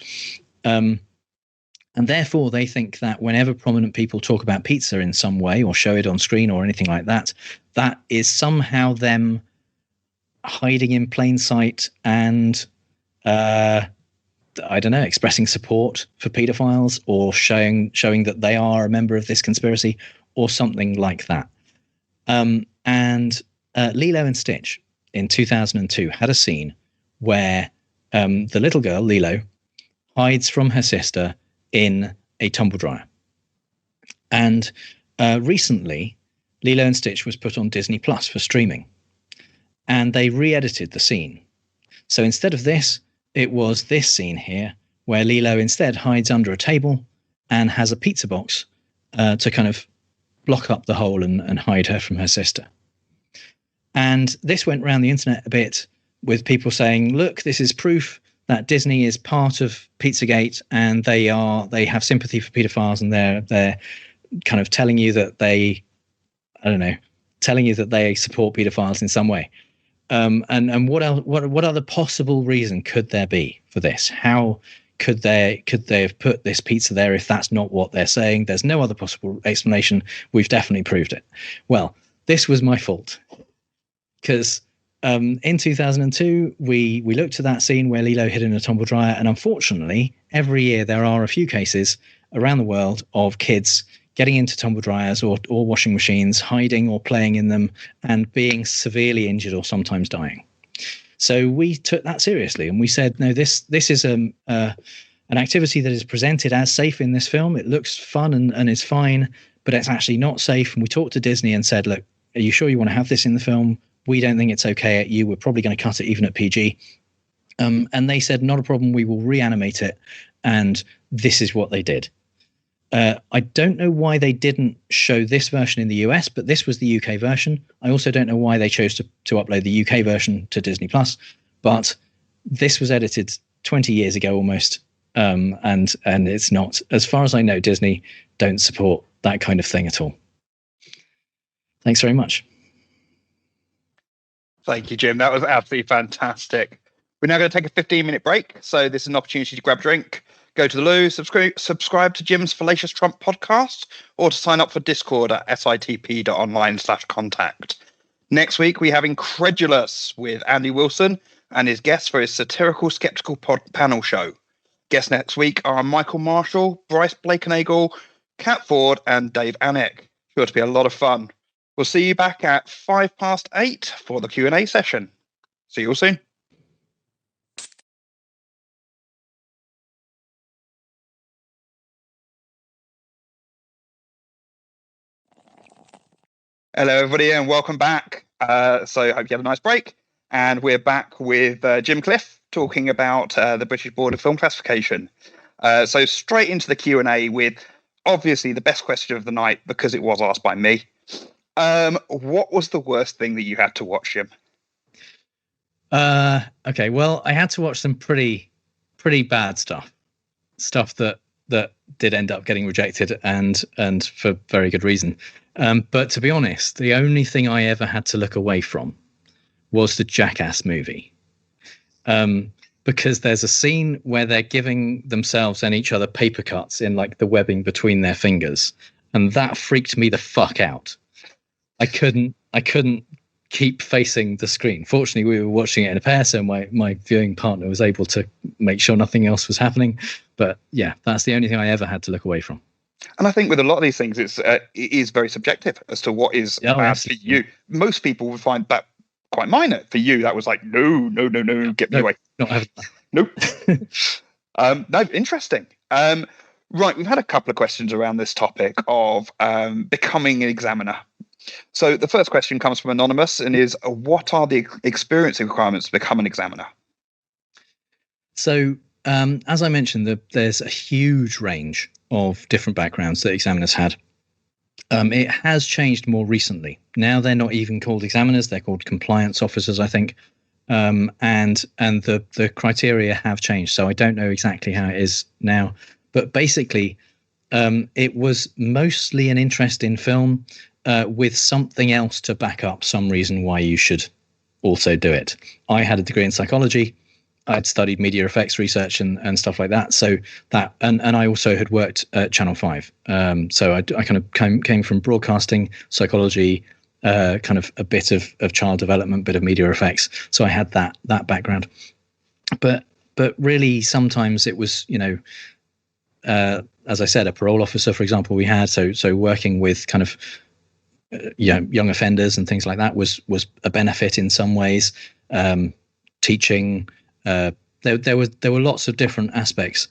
And therefore, they think that whenever prominent people talk about pizza in some way or show it on screen or anything like that, that is somehow them hiding in plain sight and, I don't know, expressing support for paedophiles or showing that they are a member of this conspiracy or something like that. And Lilo and Stitch in 2002 had a scene where the little girl, Lilo, hides from her sister in a tumble dryer. And recently, Lilo and Stitch was put on Disney Plus for streaming. And they re-edited the scene. So instead of this, it was this scene here, where Lilo instead hides under a table and has a pizza box to kind of block up the hole and hide her from her sister. And this went around the internet a bit with people saying, look, this is proof that Disney is part of Pizzagate and they have sympathy for pedophiles, and they're kind of telling you that they support pedophiles in some way. And what else? What other possible reason could there be for this? How could they have put this pizza there if that's not what they're saying? There's no other possible explanation. We've definitely proved it. Well, this was my fault, because in 2002 we looked at that scene where Lilo hid in a tumble dryer, and unfortunately, every year there are a few cases around the world of kids getting into tumble dryers or washing machines, hiding or playing in them, and being severely injured or sometimes dying. So we took that seriously, and we said, no, this is an activity that is presented as safe in this film. It looks fun and is fine, but it's actually not safe. And we talked to Disney and said, look, are you sure you want to have this in the film? We don't think it's okay at you. We're probably going to cut it even at PG. And they said, not a problem. We will reanimate it. And this is what they did. I don't know why they didn't show this version in the US, but this was the UK version. I also don't know why they chose to upload the UK version to Disney Plus, but this was edited 20 years ago almost. And it's not, as far as I know, Disney don't support that kind of thing at all. Thanks very much. Thank you, Jim. That was absolutely fantastic. We're now going to take a 15-minute break. So this is an opportunity to grab a drink, go to the loo, subscribe to Jim's Fallacious Trump podcast, or to sign up for Discord at sitp.online/contact. Next week, we have Incredulous with Andy Wilson and his guests for his satirical skeptical panel show. Guests next week are Michael Marshall, Bryce Blakenagel, Kat Ford, and Dave Anik. Sure to be a lot of fun. We'll see you back at 8:05 for the Q&A session. See you all soon. Hello, everybody, and welcome back. So I hope you had a nice break. And we're back with Jim Cliff talking about the British Board of Film Classification. So straight into the Q&A with obviously the best question of the night, because it was asked by me. What was the worst thing that you had to watch, Jim? Okay, well, I had to watch some pretty bad stuff that did end up getting rejected, and for very good reason. But to be honest, the only thing I ever had to look away from was the Jackass movie. Because there's a scene where they're giving themselves and each other paper cuts in like the webbing between their fingers, and that freaked me the fuck out. I couldn't keep facing the screen. Fortunately, we were watching it in a pair, so my viewing partner was able to make sure nothing else was happening. But yeah, that's the only thing I ever had to look away from. And I think with a lot of these things, it is very subjective as to what is bad for you. Most people would find that quite minor. For you, that was like, no, get me away. Nope. No, interesting. Right, we've had a couple of questions around this topic of becoming an examiner. So the first question comes from Anonymous and is, what are the experience requirements to become an examiner? So, as I mentioned, there's a huge range of different backgrounds that examiners had. It has changed more recently. Now they're not even called examiners; they're called compliance officers, I think. And the criteria have changed. So I don't know exactly how it is now, but basically, it was mostly an interest in film with something else to back up some reason why you should also do it. I had a degree in psychology. I'd studied media effects research and stuff like that. So that, and I also had worked at Channel 5. So I kind of came from broadcasting, psychology, kind of a bit of child development, bit of media effects. So I had that background. But really, sometimes it was, as I said, a parole officer, for example, we had. So working with kind of young offenders and things like that was a benefit in some ways. Teaching, there were lots of different aspects,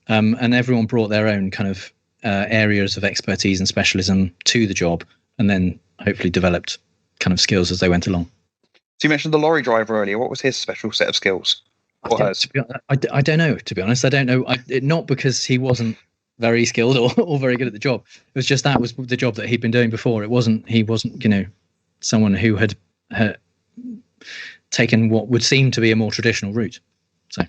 and everyone brought their own kind of areas of expertise and specialism to the job, and then hopefully developed kind of skills as they went along. So you mentioned the lorry driver earlier. What was his special set of skills? I don't know, to be honest. I don't know. Not because he wasn't very skilled or very good at the job. It was just that was the job that he'd been doing before. He wasn't, someone who had taken what would seem to be a more traditional route. So,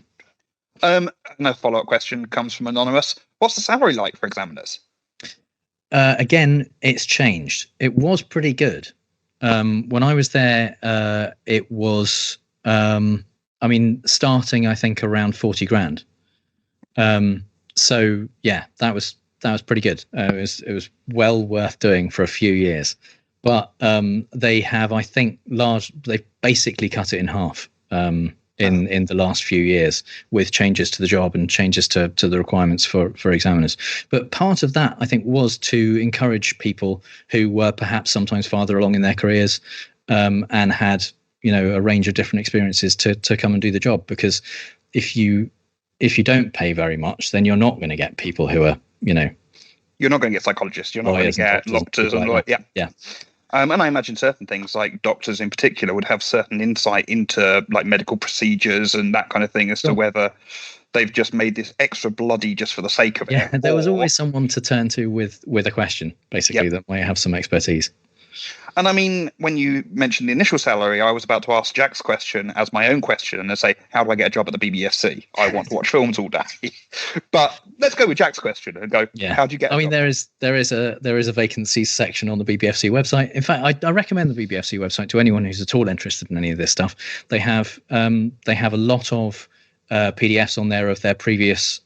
another follow-up question comes from Anonymous. What's the salary like for examiners? Again, it's changed. It was pretty good. When I was there, it was, starting, I think, around 40 grand. So yeah, that was pretty good. It was well worth doing for a few years. But they have, I think, they've basically cut it in half in the last few years, with changes to the job and changes to the requirements for examiners. But part of that, I think, was to encourage people who were perhaps sometimes farther along in their careers and had, a range of different experiences to come and do the job. Because if you don't pay very much, then you're not going to get people who are, you're not going to get psychologists. You're not going to get doctors and lawyers. Yeah. And I imagine certain things, like doctors in particular, would have certain insight into like medical procedures and that kind of thing as to whether they've just made this extra bloody just for the sake of it. Yeah, there was always someone to turn to with a question, basically, that might have some expertise. And I mean, when you mentioned the initial salary, I was about to ask Jack's question as my own question and say, how do I get a job at the BBFC? I want to watch films all day. But let's go with Jack's question and go, how do you get a job? there is a vacancies section on the BBFC website. In fact, I recommend the BBFC website to anyone who's at all interested in any of this stuff. They have a lot of PDFs on there of their previous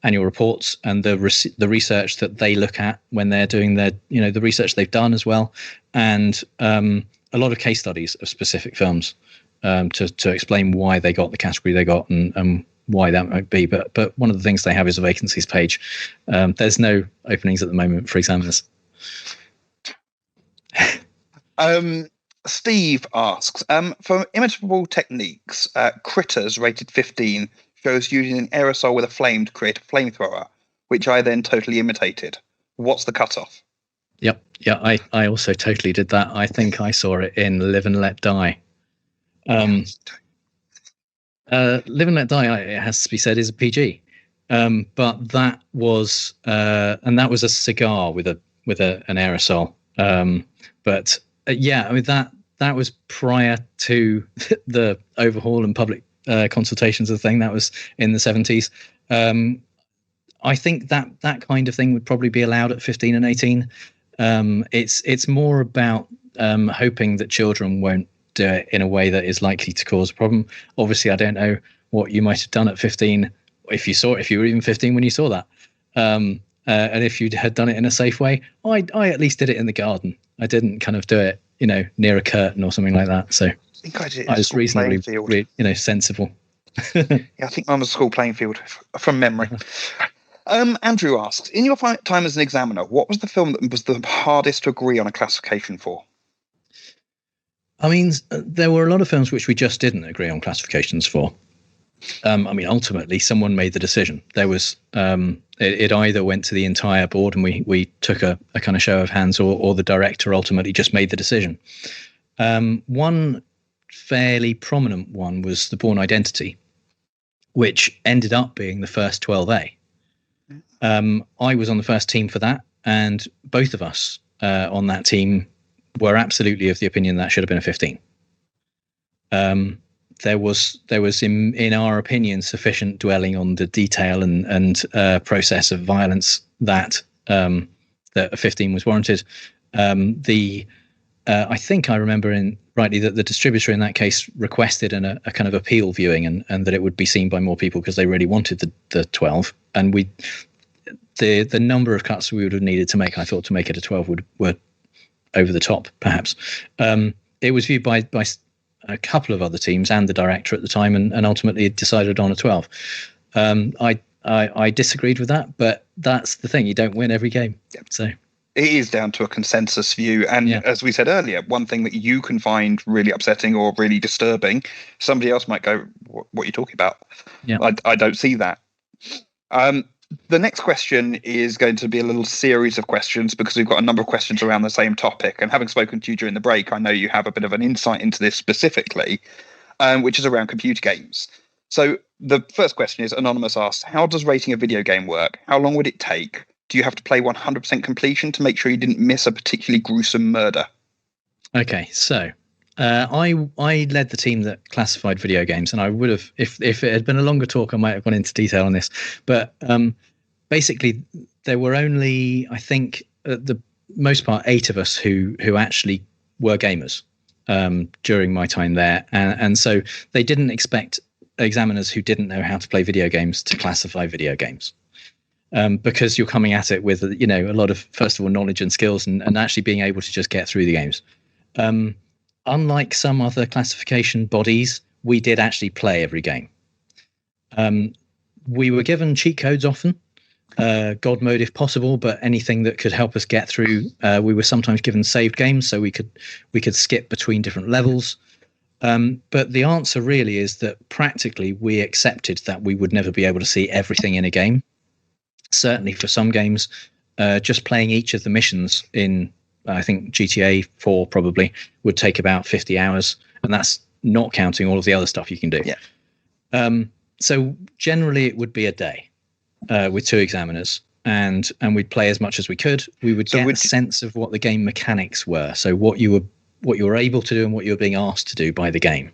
annual reports and the research that they look at when they're doing their, the research they've done as well, and a lot of case studies of specific films to explain why they got the category they got and why that might be. But one of the things they have is a vacancies page. There's no openings at the moment for examiners. Steve asks, for imitable techniques, Critters rated 15 shows using an aerosol with a flame to create a flamethrower, which I then totally imitated. What's the cutoff? Yep. Yeah, I also totally did that. I think I saw it in Live and Let Die. Live and Let Die, it has to be said, is a PG. But that was a cigar with an aerosol. Yeah, I mean that was prior to the overhaul and public consultations of the thing. That was in the 70s. I think that kind of thing would probably be allowed at 15 and 18. It's more about hoping that children won't do it in a way that is likely to cause a problem. Obviously, I don't know what you might have done at 15 if you were even 15 when you saw that. And if you had done it in a safe way, I at least did it in the garden. I didn't kind of do it, near a curtain or something like that. So I think I did. I was reasonably, sensible. Yeah, I think mine was a school playing field from memory. Andrew asks, in your time as an examiner, what was the film that was the hardest to agree on a classification for? I mean, there were a lot of films which we just didn't agree on classifications for. Ultimately, someone made the decision. There was it either went to the entire board and we took a kind of show of hands, or the director ultimately just made the decision. One fairly prominent one was The Bourne Identity, which ended up being the first 12A. I was on the first team for that, and both of us on that team were absolutely of the opinion that should have been a 15. There was in our opinion sufficient dwelling on the detail and process of violence that a 15 was warranted. The I think I remember rightly that the distributor in that case requested a kind of appeal viewing, and that it would be seen by more people because they really wanted the 12. And the number of cuts we would have needed to make, I thought, to make it a 12 were over the top, perhaps. It was viewed by a couple of other teams and the director at the time, and ultimately decided on a 12. I disagreed with that, but that's the thing. You don't win every game. Yep. So it is down to a consensus view. And as we said earlier, one thing that you can find really upsetting or really disturbing, somebody else might go, what are you talking about? Yeah. I don't see that. The next question is going to be a little series of questions because we've got a number of questions around the same topic. And having spoken to you during the break, I know you have a bit of an insight into this specifically, which is around computer games. So the first question is, Anonymous asks, how does rating a video game work? How long would it take? Do you have to play 100% completion to make sure you didn't miss a particularly gruesome murder? Okay, so I led the team that classified video games, and I would have, if it had been a longer talk, I might have gone into detail on this. But basically, there were only, I think, at the most part, 8 of us who actually were gamers during my time there, and so they didn't expect examiners who didn't know how to play video games to classify video games. Because you're coming at it with, a lot of, first of all, knowledge and skills, and actually being able to just get through the games. Unlike some other classification bodies, we did actually play every game. We were given cheat codes often, God mode if possible, but anything that could help us get through. We were sometimes given saved games, so we could skip between different levels. But the answer really is that practically we accepted that we would never be able to see everything in a game. Certainly for some games, just playing each of the missions in, I think, GTA 4 probably would take about 50 hours, and that's not counting all of the other stuff you can do. Yeah. So generally it would be a day with 2 examiners, and we'd play as much as we could. We would get a sense of what the game mechanics were, so what you were able to do and what you were being asked to do by the game.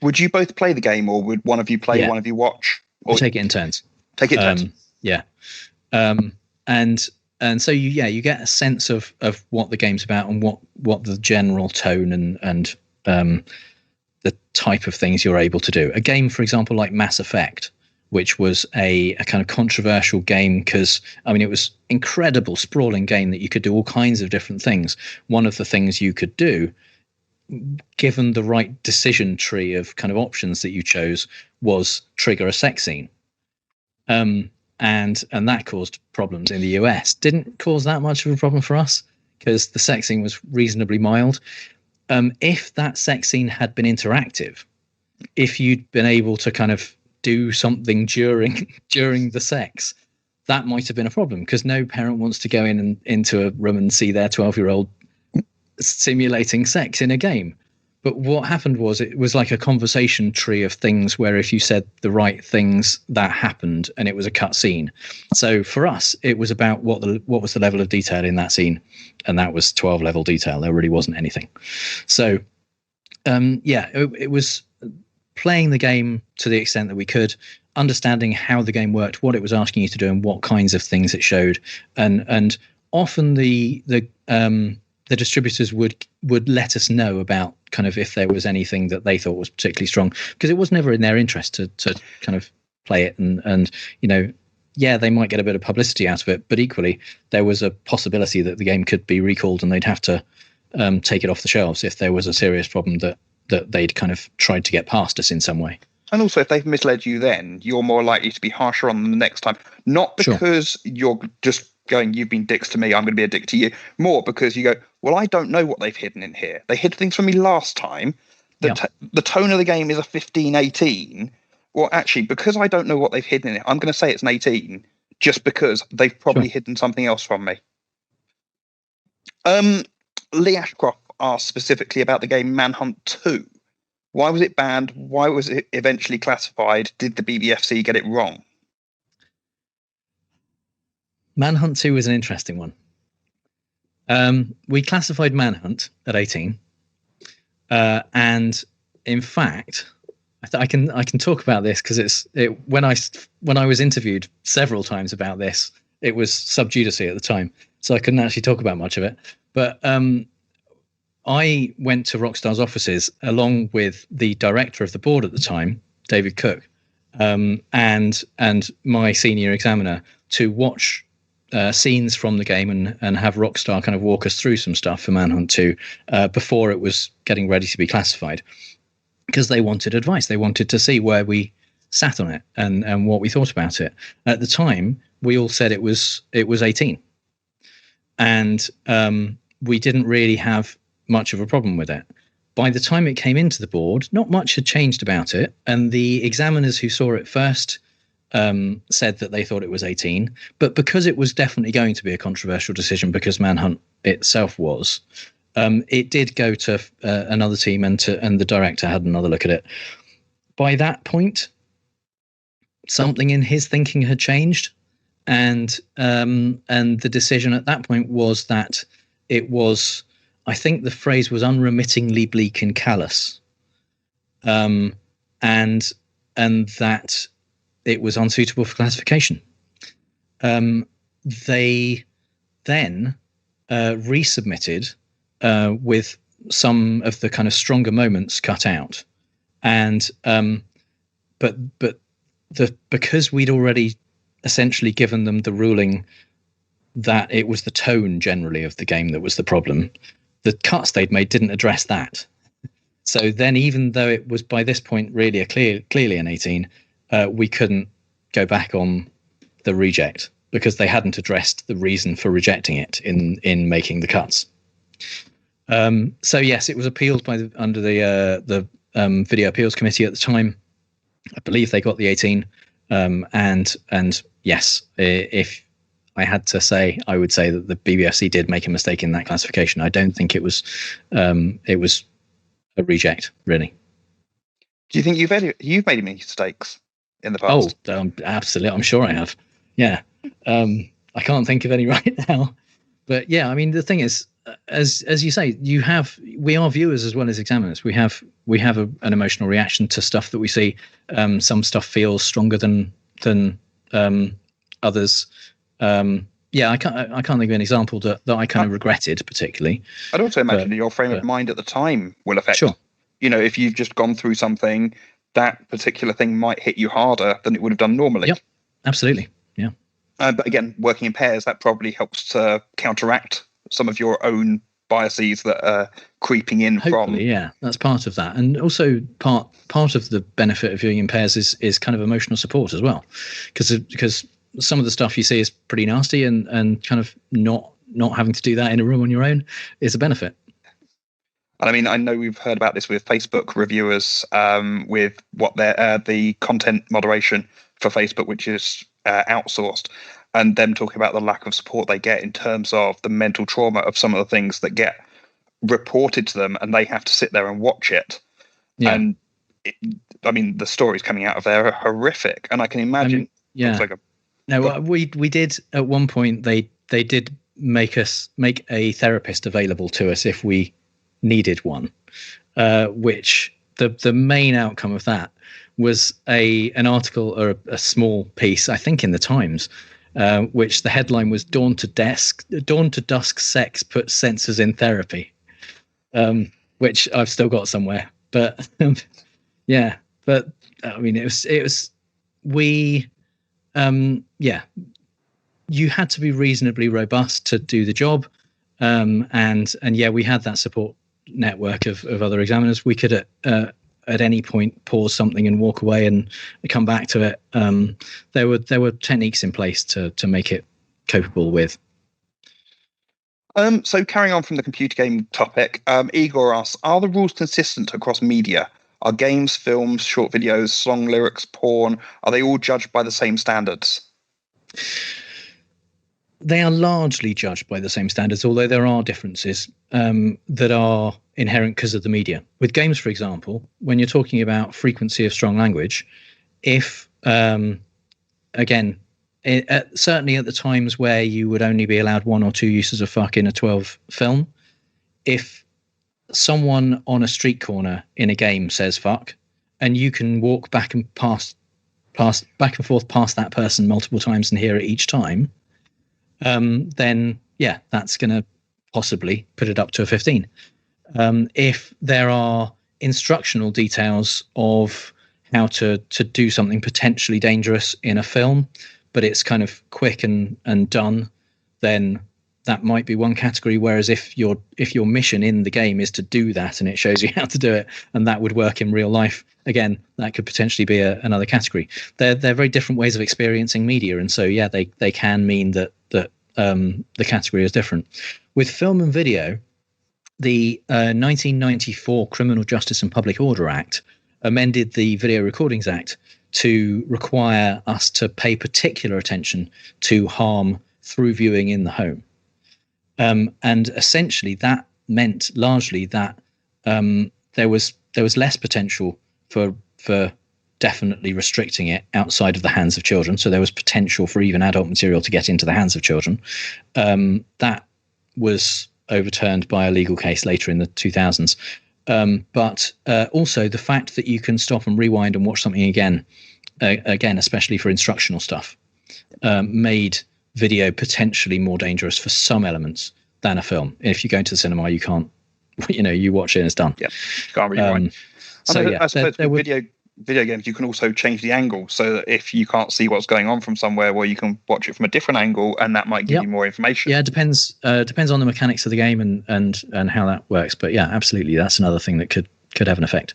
Would you both play the game, or would one of you play, one of you watch? Or we take it in turns. Take it in turns. Yeah. And so you get a sense of what the game's about and what the general tone and the type of things you're able to do. A game, for example, like Mass Effect, which was a kind of controversial game because, it was incredible, sprawling game that you could do all kinds of different things. One of the things you could do, given the right decision tree of kind of options that you chose, was trigger a sex scene. And that caused problems in the US. Didn't cause that much of a problem for us because the sex scene was reasonably mild. If that sex scene had been interactive, if you'd been able to kind of do something during the sex, that might have been a problem because no parent wants to go into a room and see their 12-year-old simulating sex in a game. But what happened was it was like a conversation tree of things where if you said the right things, that happened, and it was a cut scene. So for us, it was about what was the level of detail in that scene, and that was 12 level detail. There really wasn't anything. So it was playing the game to the extent that we could, understanding how the game worked, what it was asking you to do, and what kinds of things it showed, and often the distributors would let us know about kind of if there was anything that they thought was particularly strong, because it was never in their interest to kind of play it and they might get a bit of publicity out of it, but equally there was a possibility that the game could be recalled and they'd have to take it off the shelves if there was a serious problem that they'd kind of tried to get past us in some way. And also, if they've misled you, then you're more likely to be harsher on them the next time. Not because you're just going, you've been dicks to me, I'm going to be a dick to you. More because you go, well, I don't know what they've hidden in here. They hid things from me last time. The tone of the game is a 15-18. Well, actually, because I don't know what they've hidden in it, I'm going to say it's an 18, just because they've probably hidden something else from me. Lee Ashcroft asked specifically about the game Manhunt 2. Why was it banned? Why was it eventually classified? Did the BBFC get it wrong? Manhunt 2 was an interesting one. We classified Manhunt at 18. And in fact, I can talk about this because when I was interviewed several times about this, it was sub judice at the time, so I couldn't actually talk about much of it. But I went to Rockstar's offices along with the director of the board at the time, David Cook, and my senior examiner to watch scenes from the game and have Rockstar kind of walk us through some stuff for Manhunt 2 before it was getting ready to be classified, because they wanted advice. They wanted to see where we sat on it and what we thought about it. At the time, we all said it was 18, and we didn't really have much of a problem with it. By the time it came into the board, not much had changed about it, and the examiners who saw it first said that they thought it was 18, but because it was definitely going to be a controversial decision, because Manhunt itself was, it did go to another team, and the director had another look at it. By that point, something in his thinking had changed, and the decision at that point was that it was, I think the phrase was, unremittingly bleak and callous, and that it was unsuitable for classification. They then resubmitted with some of the kind of stronger moments cut out, and but because we'd already essentially given them the ruling that it was the tone generally of the game that was the problem, the cuts they'd made didn't address that. So then, even though it was by this point really clearly an 18, we couldn't go back on the reject because they hadn't addressed the reason for rejecting it in making the cuts. So yes, it was appealed under the Video Appeals Committee at the time. I believe they got the 18, and yes, if I had to say, I would say that the BBFC did make a mistake in that classification. I don't think it was a reject, really. Do you think you've made any mistakes in the past? Oh, absolutely. I'm sure I have. Yeah. I can't think of any right now. But yeah, I mean, the thing is, as you say, we are viewers as well as examiners. We have an emotional reaction to stuff that we see. Some stuff feels stronger than others. Yeah, I can't think of an example that I kind of regretted particularly. I'd also imagine that your frame of mind at the time will affect. Sure. You know, if you've just gone through something, that particular thing might hit you harder than it would have done normally. Yep, absolutely. Yeah. But again, working in pairs, that probably helps to counteract some of your own biases that are creeping in. Hopefully, yeah, that's part of that. And also part of the benefit of viewing in pairs is kind of emotional support as well, because some of the stuff you see is pretty nasty, and kind of not having to do that in a room on your own is a benefit. And I mean, I know we've heard about this with Facebook reviewers, with what the content moderation for Facebook, which is outsourced, and them talking about the lack of support they get in terms of the mental trauma of some of the things that get reported to them, and they have to sit there and watch it. Yeah. And the stories coming out of there are horrific, and I can imagine. We did at one point. They did make a therapist available to us if we needed one, which the main outcome of that was an article or a small piece, I think, in the Times, which the headline was "Dawn to Dusk Sex Puts Censors in Therapy," which I've still got somewhere. But yeah, but I mean, it was you had to be reasonably robust to do the job, and yeah, we had that support network of other examiners. We could at any point pause something and walk away and come back to it. There were techniques in place to make it copable with. So carrying on from the computer game topic, Igor asks, are the rules consistent across media? Are games, films, short videos, song lyrics, porn, are they all judged by the same standards? They are largely judged by the same standards, although there are differences that are inherent because of the media. With games, for example, when you're talking about frequency of strong language, if, certainly at the times where you would only be allowed 1 or 2 uses of fuck in a 12 film, if someone on a street corner in a game says fuck, and you can walk back and forth past that person multiple times and hear it each time, then yeah, that's going to possibly put it up to a 15. If there are instructional details of how to do something potentially dangerous in a film, but it's kind of quick and done, then that might be one category. Whereas if your mission in the game is to do that and it shows you how to do it, and that would work in real life, again, that could potentially be another category. They're very different ways of experiencing media, and so yeah, they can mean that the category is different. With film and video, the 1994 Criminal Justice and Public Order Act amended the Video Recordings Act to require us to pay particular attention to harm through viewing in the home. And essentially that meant largely that there was less potential for definitely restricting it outside of the hands of children. So there was potential for even adult material to get into the hands of children. That was overturned by a legal case later in the 2000s. But also the fact that you can stop and rewind and watch something again, especially for instructional stuff, made video potentially more dangerous for some elements than a film. If you go into the cinema, you can't, you watch it and it's done. Yeah, can't rewind. I suppose with video games, you can also change the angle so that if you can't see what's going on from somewhere, well, you can watch it from a different angle, and that might give you more information. Yeah, it depends on the mechanics of the game and how that works. But yeah, absolutely, that's another thing that could have an effect.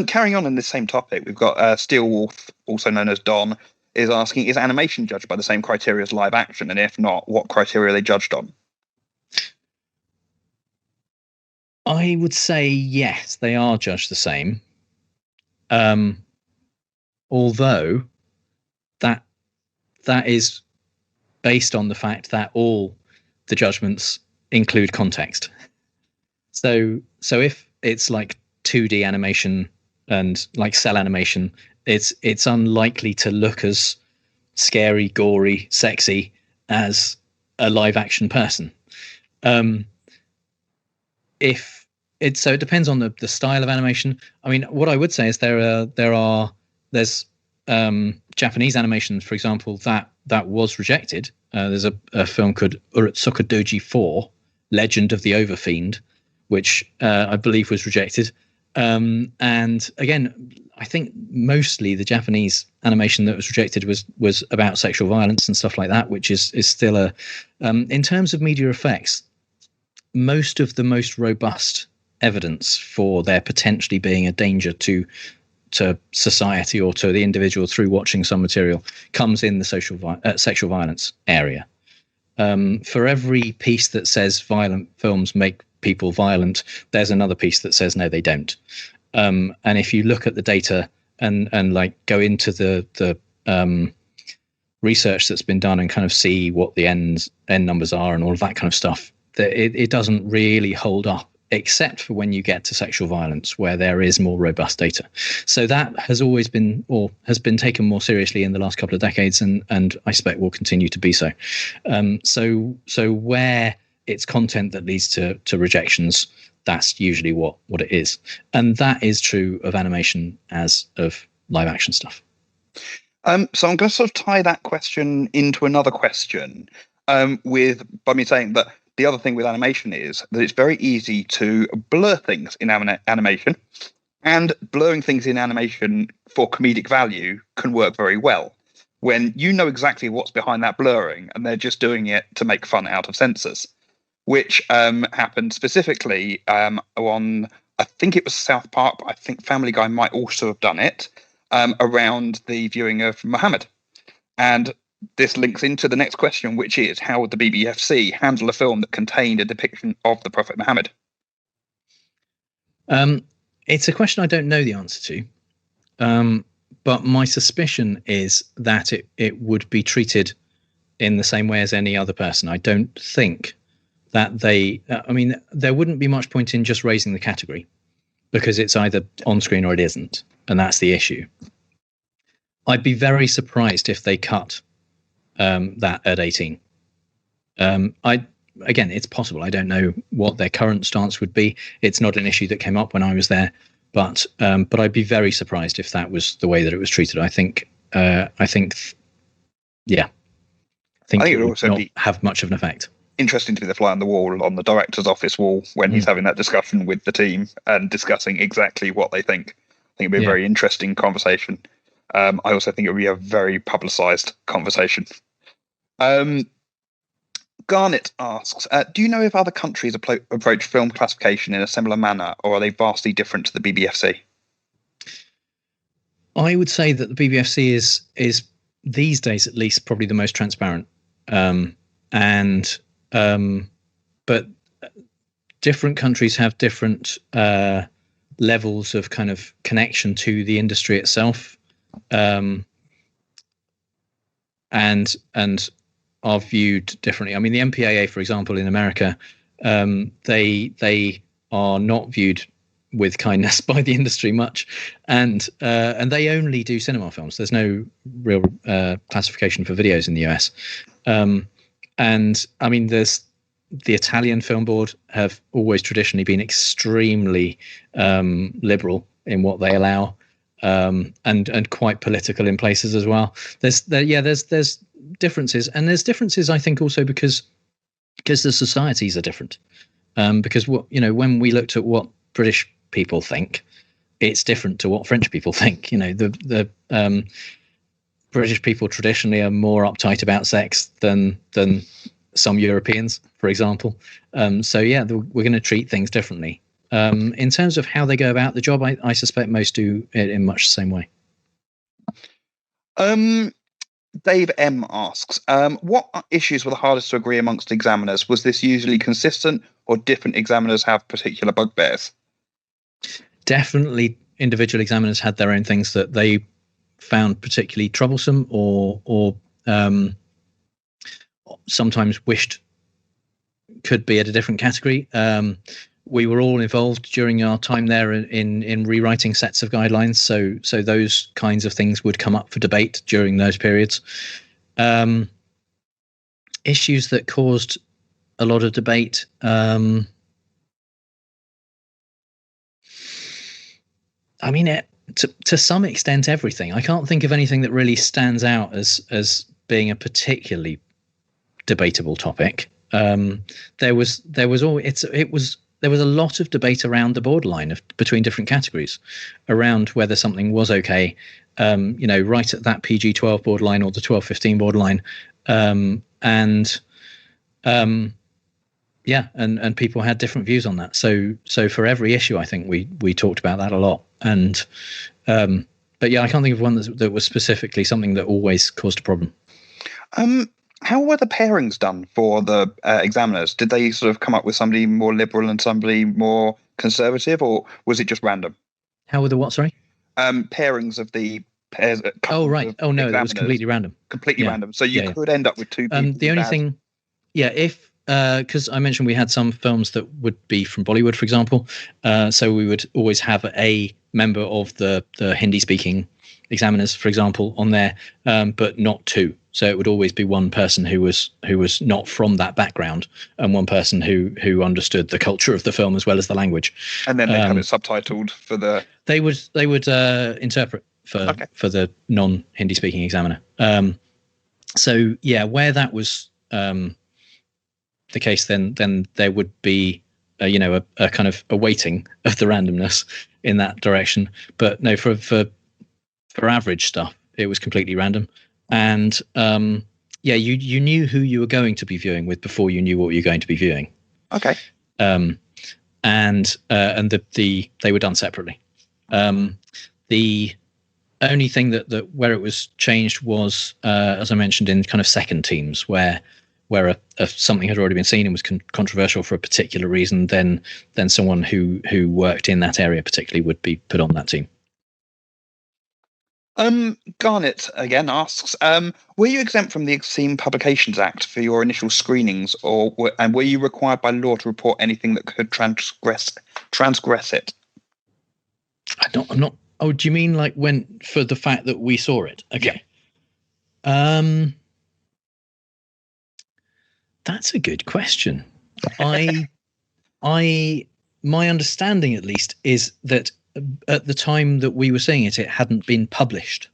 Carrying on in this same topic, we've got Steelwolf, also known as Don, is asking, is animation judged by the same criteria as live action? And if not, what criteria are they judged on? I would say yes, they are judged the same. Although that is based on the fact that all the judgments include context. So if it's like 2D animation and like cell animation, it's unlikely to look as scary, gory, sexy as a live action person. So it depends on the style of animation. I mean, what I would say is there's Japanese animation, for example, that was rejected. There's a film called Urotsuka Doji 4, Legend of the Overfiend, which I believe was rejected. And again, I think mostly the Japanese animation that was rejected was about sexual violence and stuff like that, which is still in terms of media effects, most of the most robust evidence for there potentially being a danger to society or to the individual through watching some material comes in the sexual violence area. For every piece that says violent films make people violent, there's another piece that says no, they don't. And if you look at the data and like go into the research that's been done and kind of see what the end numbers are and all of that kind of stuff, it doesn't really hold up, except for when you get to sexual violence, where there is more robust data. So that has always been, or has been taken more seriously in the last couple of decades, and I suspect will continue to be so. So where it's content that leads to rejections, that's usually what it is. And that is true of animation as of live action stuff. So I'm going to sort of tie that question into another question by me saying that the other thing with animation is that it's very easy to blur things in animation, and blurring things in animation for comedic value can work very well when you know exactly what's behind that blurring and they're just doing it to make fun out of censors, which happened specifically on, I think it was South Park, but I think Family Guy might also have done it around the viewing of Muhammad. And this links into the next question, which is, how would the BBFC handle a film that contained a depiction of the Prophet Muhammad? It's a question I don't know the answer to, but my suspicion is that it would be treated in the same way as any other person. I don't think that there wouldn't be much point in just raising the category, because it's either on screen or it isn't, and that's the issue. I'd be very surprised if they cut that at 18. Again, it's possible. I don't know what their current stance would be. It's not an issue that came up when I was there, but I'd be very surprised if that was the way that it was treated. I think it would also not have much of an effect. interesting to be the fly on the wall on the director's office wall when he's having that discussion with the team and discussing exactly what they think. I think it'd be a very interesting conversation. I also think it would be a very publicised conversation. Garnet asks, do you know if other countries approach film classification in a similar manner, or are they vastly different to the BBFC? I would say that the BBFC is these days at least probably the most transparent. But different countries have different levels of kind of connection to the industry itself, and are viewed differently. I mean, the MPAA, for example, in America, they are not viewed with kindness by the industry much, and they only do cinema films. There's no real classification for videos in the US. And I mean, there's the Italian Film Board have always traditionally been extremely liberal in what they allow, and quite political in places as well. There's differences, and there's differences I think also because the societies are different. Because when we looked at what British people think, it's different to what French people think. The British people traditionally are more uptight about sex than some Europeans, for example. We're going to treat things differently. In terms of how they go about the job, I suspect most do it in much the same way. Dave M asks, what issues were the hardest to agree amongst examiners? Was this usually consistent, or different examiners have particular bugbears? Definitely individual examiners had their own things that they found particularly troublesome or sometimes wished could be at a different category. We were all involved during our time there in rewriting sets of guidelines, so those kinds of things would come up for debate during those periods. Issues that caused a lot of debate. I mean, to some extent, everything. I can't think of anything that really stands out as being a particularly debatable topic. There was a lot of debate around the borderline between different categories, around whether something was okay, right at that PG-12 borderline or the 12-15 borderline, and people had different views on that. So for every issue, I think we talked about that a lot. And but yeah, I can't think of one that was specifically something that always caused a problem. How were the pairings done for the examiners? Did they sort of come up with somebody more liberal and somebody more conservative, or was it just random? How were the what? Sorry. Pairings of the pairs. Oh right. Oh no, that was completely random. Completely random. So you could end up with two people. The only thing, if because I mentioned we had some films that would be from Bollywood, for example, so we would always have a member of the Hindi-speaking examiners, for example, on there, but not two. So it would always be one person who was not from that background, and one person who understood the culture of the film as well as the language. And then they have it subtitled for the. They would interpret for the non-Hindi speaking examiner. So yeah, where that was the case, then there would be a kind of a weighting of the randomness in that direction. But no, for average stuff, it was completely random. And you knew who you were going to be viewing with before you knew what you were going to be viewing. Okay. And they were done separately. The only thing that where it was changed was, as I mentioned, in kind of second teams where something had already been seen and was controversial for a particular reason, then someone who worked in that area particularly would be put on that team. Garnet again asks, were you exempt from the Obscene Publications Act for your initial screenings, and were you required by law to report anything that could transgress it? I'm not. Oh, do you mean like for the fact that we saw it? Okay. Yeah. That's a good question. My understanding, at least, is that at the time that we were seeing it, it hadn't been published.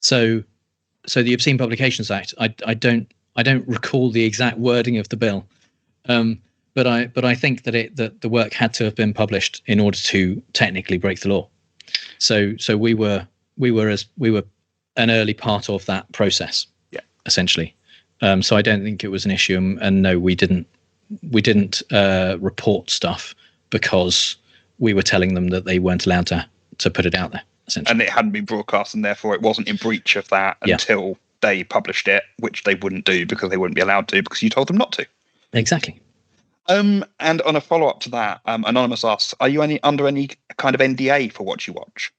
So the Obscene Publications Act, I don't recall the exact wording of the bill, but I think that the work had to have been published in order to technically break the law. So we were an early part of that process, essentially. So I don't think it was an issue, and no, we didn't report stuff because we were telling them that they weren't allowed to put it out there, essentially. And it hadn't been broadcast, and therefore it wasn't in breach of that until they published it, which they wouldn't do because they wouldn't be allowed to because you told them not to. Exactly. And on a follow-up to that, Anonymous asks, are you under any kind of NDA for what you watch?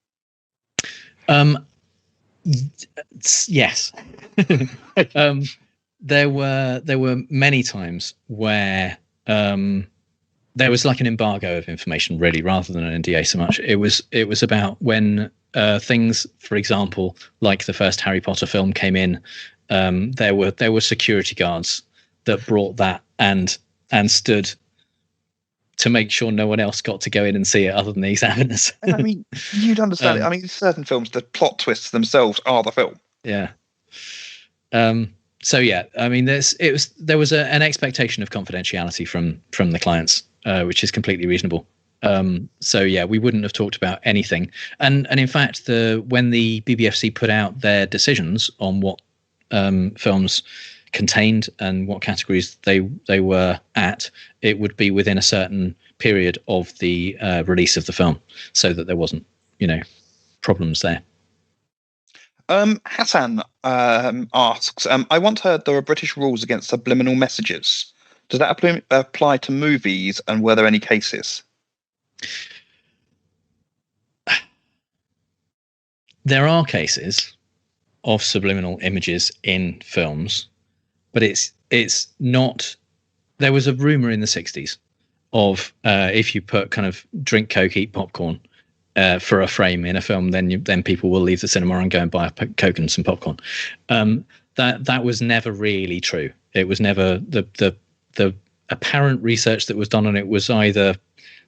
Yes. There were many times where there was like an embargo of information, really, rather than an NDA so much. It was about when things, for example, like the first Harry Potter film came in, there were security guards that brought that and stood to make sure no one else got to go in and see it other than the examiners. And I mean, you'd understand it. I mean, certain films, the plot twists themselves are the film. Yeah. So yeah, I mean, there was an expectation of confidentiality from the clients, which is completely reasonable. So yeah, we wouldn't have talked about anything. And in fact, when the BBFC put out their decisions on what films contained and what categories they were at, it would be within a certain period of the release of the film, so that there wasn't, problems there. Hassan asks, I once heard there are British rules against subliminal messages. Does that apply to movies, and were there any cases? There are cases of subliminal images in films, but it's not. There was a rumor in the 60s of if you put kind of drink Coke, eat popcorn for a frame in a film, then people will leave the cinema and go and buy a Coke and some popcorn. That was never really true. It was never the apparent research that was done on it was either,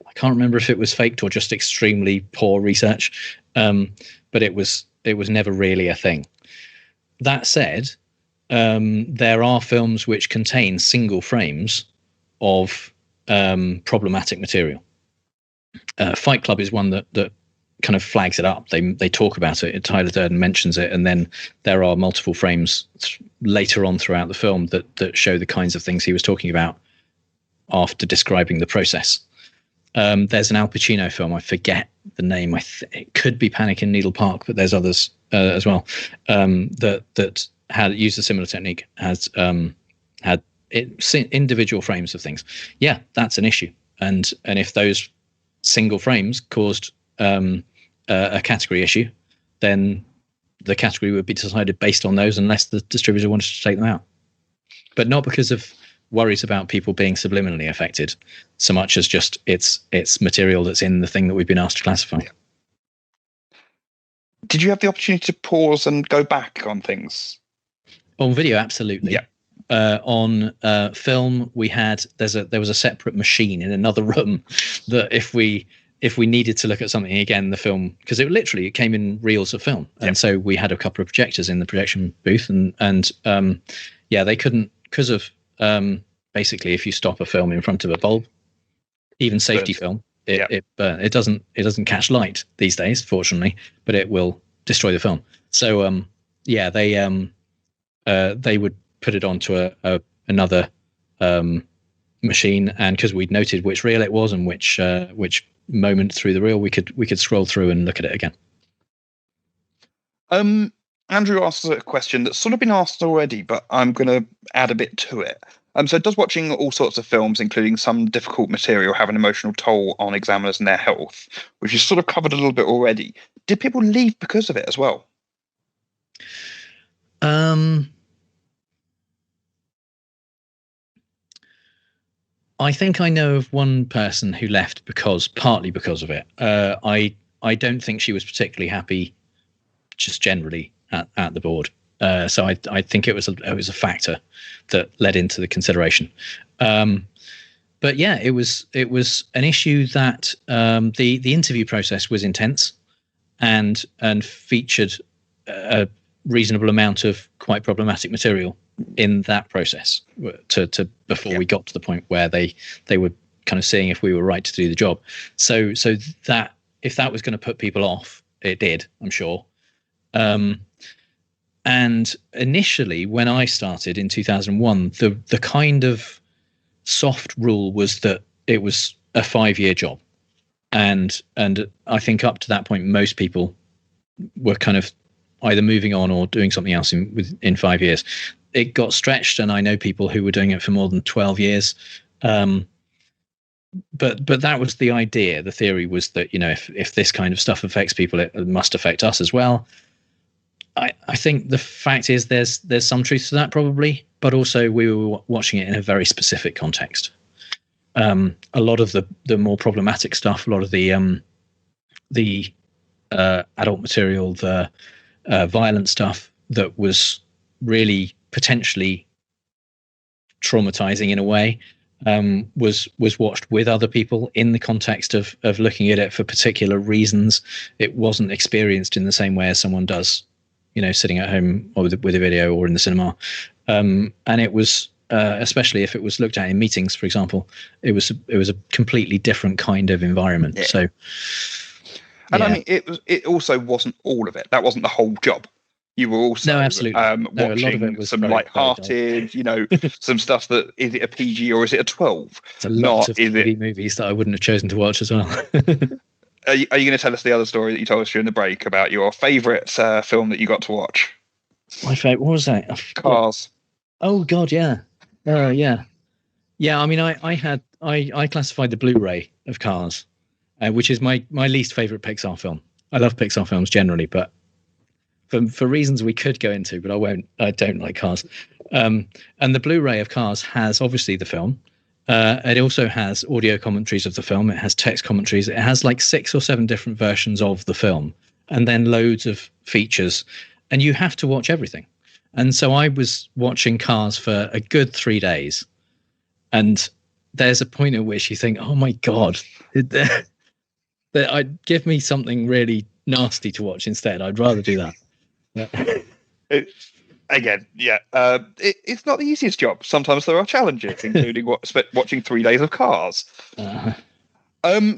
I can't remember if it was faked or just extremely poor research, but it was never really a thing. That said, there are films which contain single frames of problematic material. Fight Club is one that kind of flags it up. They talk about it. Tyler Durden mentions it, and then there are multiple frames later on throughout the film that show the kinds of things he was talking about after describing the process. There's an Al Pacino film, I forget the name. It could be Panic in Needle Park, but there's others as well that had used a similar technique. Had individual frames of things. Yeah, that's an issue. And if those single frames caused a category issue, then the category would be decided based on those, unless the distributor wanted to take them out. But not because of worries about people being subliminally affected, so much as just it's material that's in the thing that we've been asked to classify. Yeah. Did you have the opportunity to pause and go back on things? On video, absolutely. Yeah. On film, there was a separate machine in another room that if we needed to look at something again, the film, because it came in reels of film, and so we had a couple of projectors in the projection booth, and they couldn't, because of basically if you stop a film in front of a bulb, even safety film, it doesn't catch light these days, fortunately, but it will destroy the film. So they would put it onto another machine, and because we'd noted which reel it was and which moment through the reel, we could scroll through and look at it again. Andrew asks a question that's sort of been asked already, but I'm going to add a bit to it. So does watching all sorts of films, including some difficult material, have an emotional toll on examiners and their health, which is sort of covered a little bit already? Did people leave because of it as well? I think I know of one person who left partly because of it. I don't think she was particularly happy, just generally at the board. So I think it was a factor that led into the consideration. But yeah, it was an issue that the interview process was intense and featured a reasonable amount of quite problematic material. in that process to before we got to the point where they were kind of seeing if we were right to do the job. So that if that was going to put people off, it did, I'm sure. And initially, when I started in 2001, the kind of soft rule was that it was a 5-year job, and I think up to that point, most people were kind of either moving on or doing something else in 5 years. It got stretched, and I know people who were doing it for more than 12 years. But that was the idea. The theory was that, if this kind of stuff affects people, it must affect us as well. I think the fact is there's some truth to that probably, but also we were watching it in a very specific context. A lot of the more problematic stuff, a lot of the adult material, the violent stuff that was really potentially traumatizing in a way, was watched with other people in the context of looking at it for particular reasons. It wasn't experienced in the same way as someone does, sitting at home or with a video or in the cinema. And it was, especially if it was looked at in meetings, for example, it was a completely different kind of environment. Yeah. So, and I mean, it also wasn't all of it. That wasn't the whole job. You were also absolutely. Watching some light-hearted, some stuff that, is it a PG or is it a 12? It's a lot of TV movies that I wouldn't have chosen to watch as well. Are you going to tell us the other story that you told us during the break about your favourite film that you got to watch? My favourite, what was that? Cars. Oh God, yeah. Yeah. I mean, I classified the Blu-ray of Cars, which is my least favourite Pixar film. I love Pixar films generally, but for reasons we could go into, but I won't. I don't like Cars. And the Blu-ray of Cars has obviously the film. It also has audio commentaries of the film. It has text commentaries. It has like 6 or 7 different versions of the film, and then loads of features. And you have to watch everything. And so I was watching Cars for a good 3 days, and there's a point at which you think, "Oh my God, I'd give me something really nasty to watch instead. I'd rather do that." Again, it's not the easiest job. Sometimes there are challenges, including watching 3 days of Cars.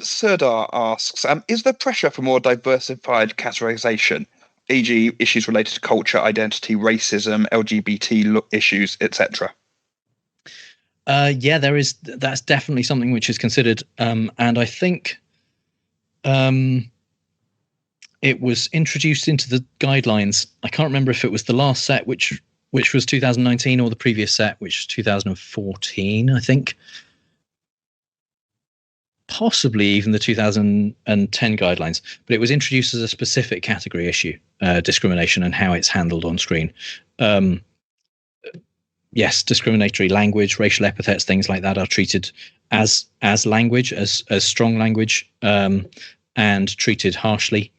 Serdar asks, is there pressure for more diversified categorization, e.g. issues related to culture, identity, racism, LGBT issues, etc.? Yeah, there is. That's definitely something which is considered. And I think it was introduced into the guidelines. I can't remember if it was the last set, which was 2019, or the previous set, which was 2014, I think. Possibly even the 2010 guidelines. But it was introduced as a specific category issue, discrimination and how it's handled on screen. Yes, discriminatory language, racial epithets, things like that are treated as language, as strong language, and treated harshly.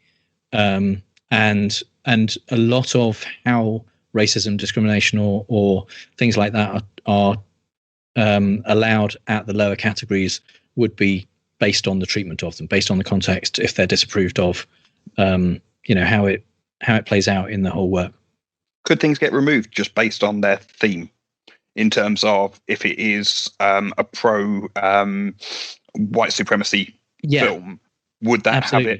And a lot of how racism, discrimination, or things like that are allowed at the lower categories would be based on the treatment of them, based on the context, if they're disapproved of, how it plays out in the whole work. Could things get removed just based on their theme, in terms of if it is a pro white supremacy film? Would that absolutely have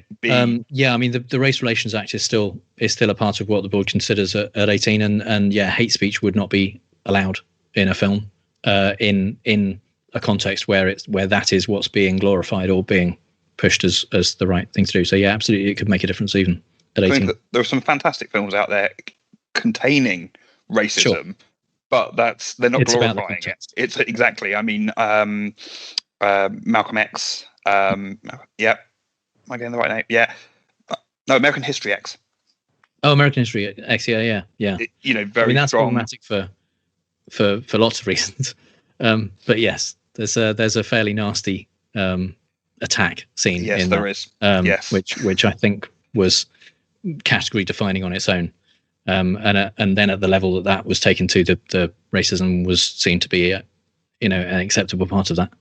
it be? I mean, the Race Relations Act is still a part of what the board considers at 18, and hate speech would not be allowed in a film in a context where that is what's being glorified or being pushed as the right thing to do. So yeah, absolutely, it could make a difference even at 18. There are some fantastic films out there containing racism, sure, but they're not glorifying it. It's exactly. I mean, Malcolm X. Yeah. Am I getting the right name? Yeah. No, American History X. Oh, American History X. Yeah. Very that's strong. Problematic for lots of reasons. But yes, there's a fairly nasty attack scene. Yes, there is. Yes, which I think was category defining on its own. And then at the level that was taken to, the racism was seen to be an acceptable part of that.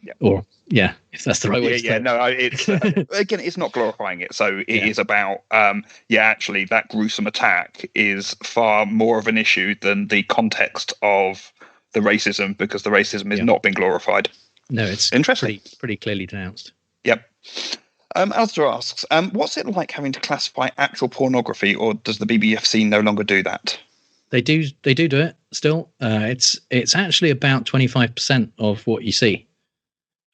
Yeah. Or if that's the right way to say it. No, it's again, it's not glorifying it. So it is about actually that gruesome attack is far more of an issue than the context of the racism, because the racism is not being glorified. No, it's interesting, pretty clearly denounced. Yep. Alistair asks, what's it like having to classify actual pornography, or does the BBFC no longer do that? They do it still. It's actually about 25% of what you see.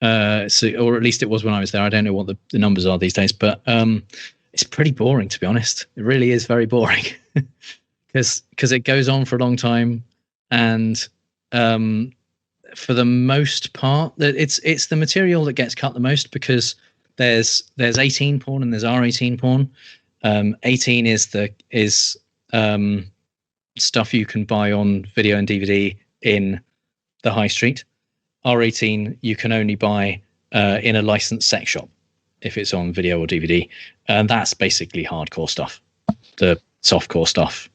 Or at least it was when I was there. I don't know what the numbers are these days, but it's pretty boring, to be honest. It really is very boring because it goes on for a long time, and for the most part, it's the material that gets cut the most, because there's 18 porn and there's R18 porn. 18 is stuff you can buy on video and DVD in the high street. R18 you can only buy in a licensed sex shop if it's on video or DVD, and that's basically hardcore stuff. The softcore stuff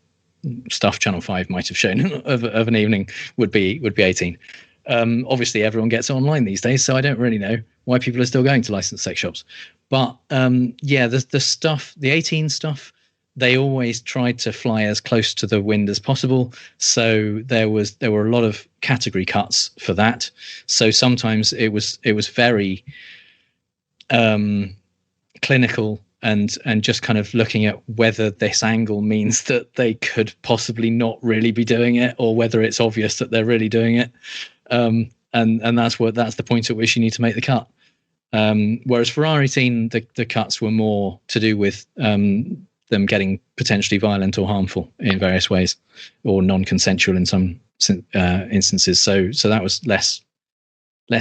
Channel 5 might have shown of an evening would be 18. Obviously everyone gets it online these days, so I don't really know why people are still going to licensed sex shops. But the stuff, the 18 stuff, they always tried to fly as close to the wind as possible. So there were a lot of category cuts for that. So sometimes it was very clinical and just kind of looking at whether this angle means that they could possibly not really be doing it, or whether it's obvious that they're really doing it. And that's the point at which you need to make the cut. Whereas for R18, the cuts were more to do with them getting potentially violent or harmful in various ways, or non-consensual in some instances. So that was less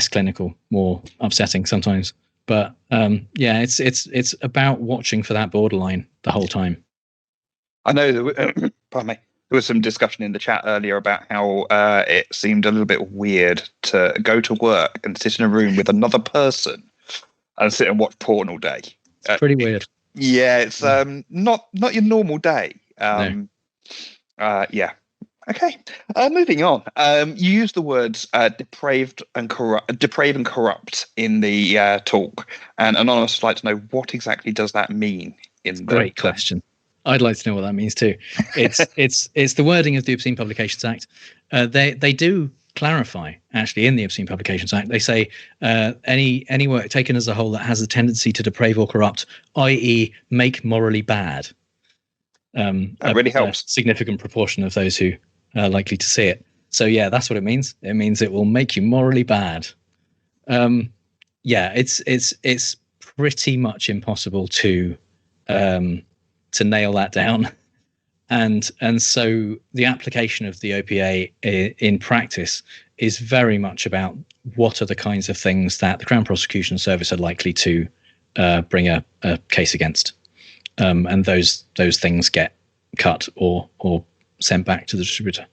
clinical, more upsetting sometimes. But it's about watching for that borderline the whole time. I know pardon me. There was some discussion in the chat earlier about how it seemed a little bit weird to go to work and sit in a room with another person and sit and watch porn all day. It's pretty weird. Yeah, it's not your normal day. No. Okay. Moving on. You used the words depraved and corrupt in the talk, and Anonymous would like to know, what exactly does that mean? Great question. I'd like to know what that means too. It's the wording of the Obscene Publications Act. They do clarify, actually, in the Obscene Publications Act. They say any work taken as a whole that has a tendency to deprave or corrupt, i.e., make morally bad. That really helps. A significant proportion of those who are likely to see it. So yeah, that's what it means. It means it will make you morally bad. It's pretty much impossible to nail that down. And so the application of the OPA in practice is very much about what are the kinds of things that the Crown Prosecution Service are likely to bring a case against. And those things get cut or sent back to the distributor.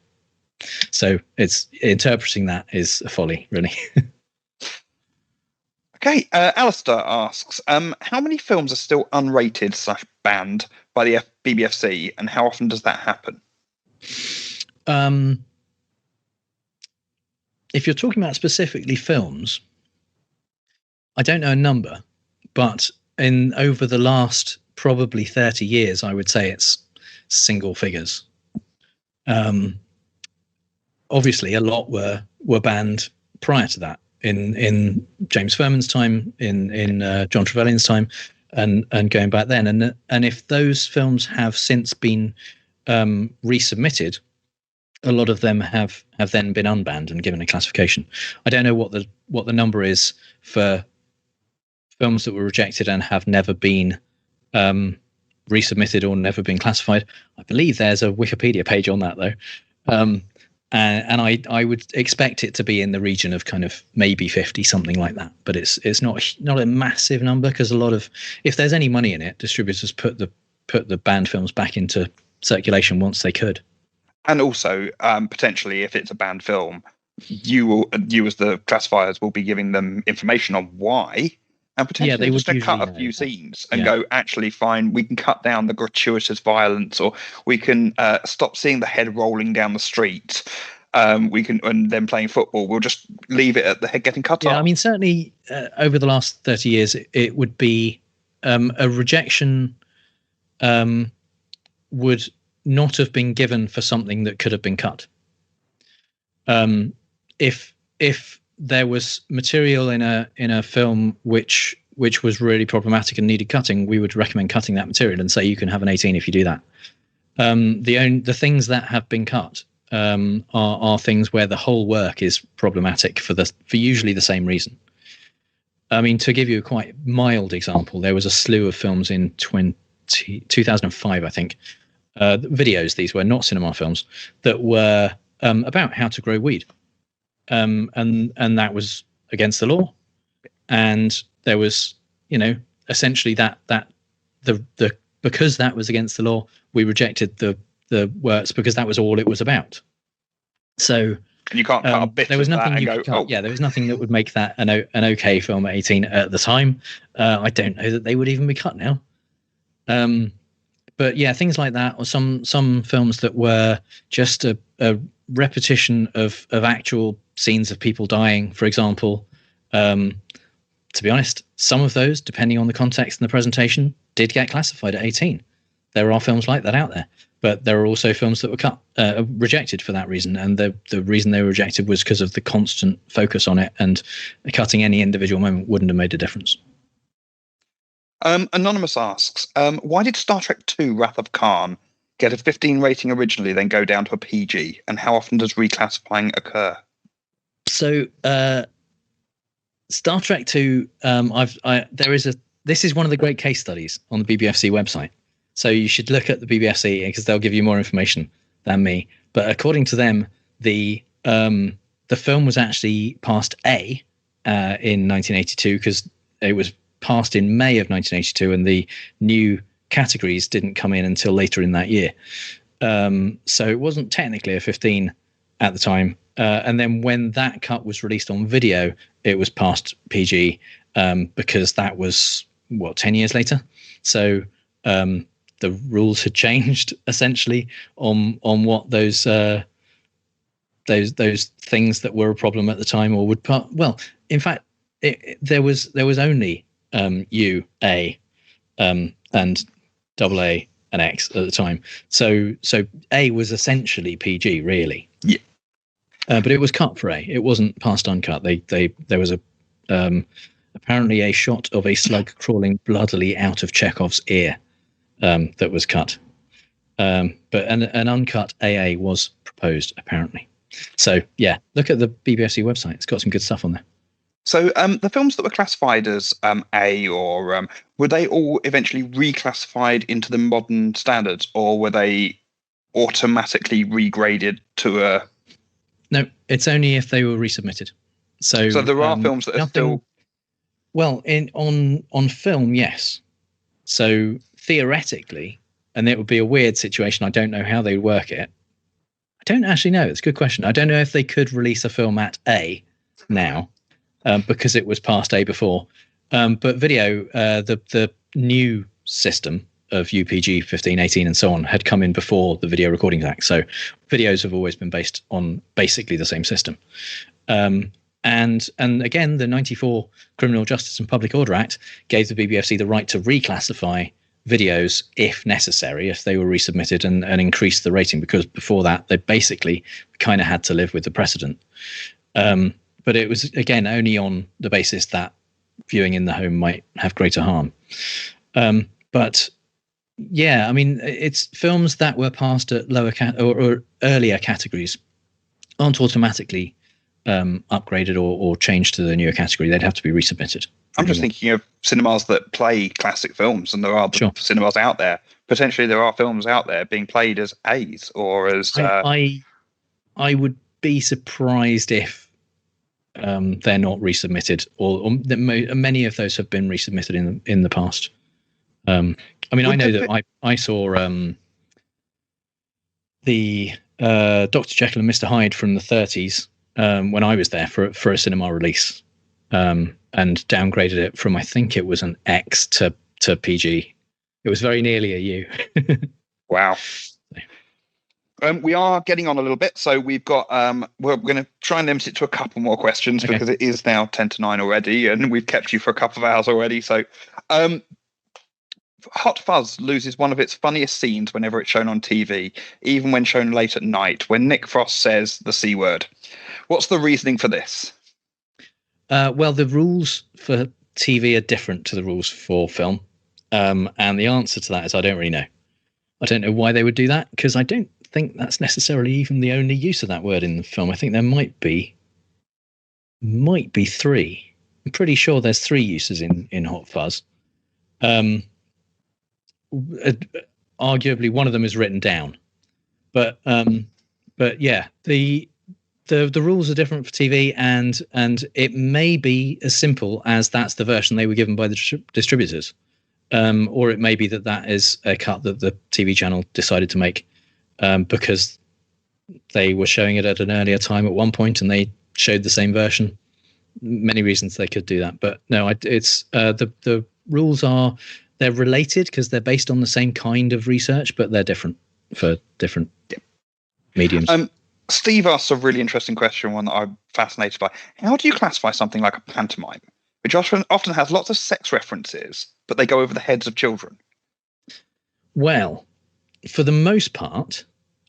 So it's interpreting that is a folly, really. Okay, Alistair asks, how many films are still unrated / banned by the BBFC, and how often does that happen? If you're talking about specifically films, I don't know a number, but over the last probably 30 years, I would say it's single figures. Obviously, a lot were banned prior to that. In James Furman's time, in John Trevelyan's time, and going back then, and if those films have since been resubmitted, a lot of them have then been unbanned and given a classification. I don't know what the number is for films that were rejected and have never been resubmitted or never been classified. I believe there's a Wikipedia page on that though. And I would expect it to be in the region of kind of maybe 50, something like that. But it's not a massive number, because a lot of, if there's any money in it, distributors put the banned films back into circulation once they could. And also, potentially, if it's a banned film, you as the classifiers will be giving them information on why, and potentially they just would cut a few scenes and go, actually, fine, we can cut down the gratuitous violence, or we can stop seeing the head rolling down the street. we can, and then playing football, we'll just leave it at the head getting cut off. I mean, certainly over the last 30 years, it would be a rejection would not have been given for something that could have been cut. If there was material in a film which was really problematic and needed cutting, we would recommend cutting that material and say you can have an 18 if you do that. The things that have been cut are things where the whole work is problematic for usually the same reason. I mean, to give you a quite mild example, there was a slew of films in 2005, I think, videos, these were not cinema films, that were about how to grow weed. And that was against the law. And there was, essentially that because that was against the law, we rejected the works because that was all it was about. So you can't cut a bit. There was nothing you could cut. Oh. Yeah, there was nothing that would make that an okay film at 18 at the time. I don't know that they would even be cut now. But yeah, things like that, or some films that were just a repetition of actual scenes of people dying, for example. To be honest, some of those, depending on the context and the presentation, did get classified at 18. There are films like that out there, but there are also films that were rejected for that reason. And the reason they were rejected was because of the constant focus on it, and cutting any individual moment wouldn't have made a difference. Anonymous asks, why did Star Trek II Wrath of Khan get a 15 rating originally, then go down to a PG? And how often does reclassifying occur? So, Star Trek II, this is one of the great case studies on the BBFC website. So you should look at the BBFC because they'll give you more information than me. But according to them, the film was actually passed A in 1982 because it was passed in May of 1982, and the new categories didn't come in until later in that year. So it wasn't technically a 15 at the time. And then when that cut was released on video, it was passed PG because that was 10 years later. So the rules had changed essentially on what those things that were a problem at the time or would part. Well, in fact, there was only U, A, and double A and X at the time. So A was essentially PG, really. Yeah. But it was cut for A. It wasn't passed uncut. There was apparently a shot of a slug crawling bloodily out of Chekhov's ear that was cut. But an uncut AA was proposed, apparently. So yeah, look at the BBFC website. It's got some good stuff on there. So the films that were classified as A, or were they all eventually reclassified into the modern standards, or were they automatically regraded to a? No, it's only if they were resubmitted. So there are films that are still. Well, on film, yes. So theoretically, and it would be a weird situation. I don't know how they work it. I don't actually know. It's a good question. I don't know if they could release a film at A now. Because it was past A before. But video, the new system of UPG 15, 18 and so on had come in before the Video Recordings Act. So videos have always been based on basically the same system. And again, the 94 Criminal Justice and Public Order Act gave the BBFC the right to reclassify videos if necessary, if they were resubmitted and increase the rating, because before that, they basically kind of had to live with the precedent. But it was, again, only on the basis that viewing in the home might have greater harm. But yeah, I mean, it's films that were passed at lower or earlier categories aren't automatically upgraded or changed to the newer category. They'd have to be resubmitted. I'm just thinking of cinemas that play classic films, and there are cinemas out there. Potentially, there are films out there being played as A's or as. I would be surprised if. They're not resubmitted, or many of those have been resubmitted in the past. I mean, I know that I saw the Dr. Jekyll and Mr. Hyde from the 30s when I was there for a cinema release, and downgraded it from, I think it was an X to PG. It was very nearly a U. Wow. We are getting on a little bit, so we've got we're going to try and limit it to a couple more questions because it is now 10 to 9 already, and we've kept you for a couple of hours already. So, Hot Fuzz loses one of its funniest scenes whenever it's shown on TV, even when shown late at night, when Nick Frost says the C word. What's the reasoning for this? Well, the rules for TV are different to the rules for film, and the answer to that is I don't really know. I don't know why they would do that, because I don't think that's necessarily even the only use of that word in the film. I think there might be three. I'm pretty sure there's three uses in Hot Fuzz. Arguably, one of them is written down, but yeah, the rules are different for TV, and it may be as simple as that's the version they were given by the distributors. Or it may be that is a cut that the TV channel decided to make because they were showing it at an earlier time at one point and they showed the same version. Many reasons they could do that, but no, it's the rules they're related because they're based on the same kind of research, but they're different for different mediums. Steve asks a really interesting question, one that I'm fascinated by. How do you classify something like a pantomime, which often has lots of sex references, but they go over the heads of children? Well, for the most part,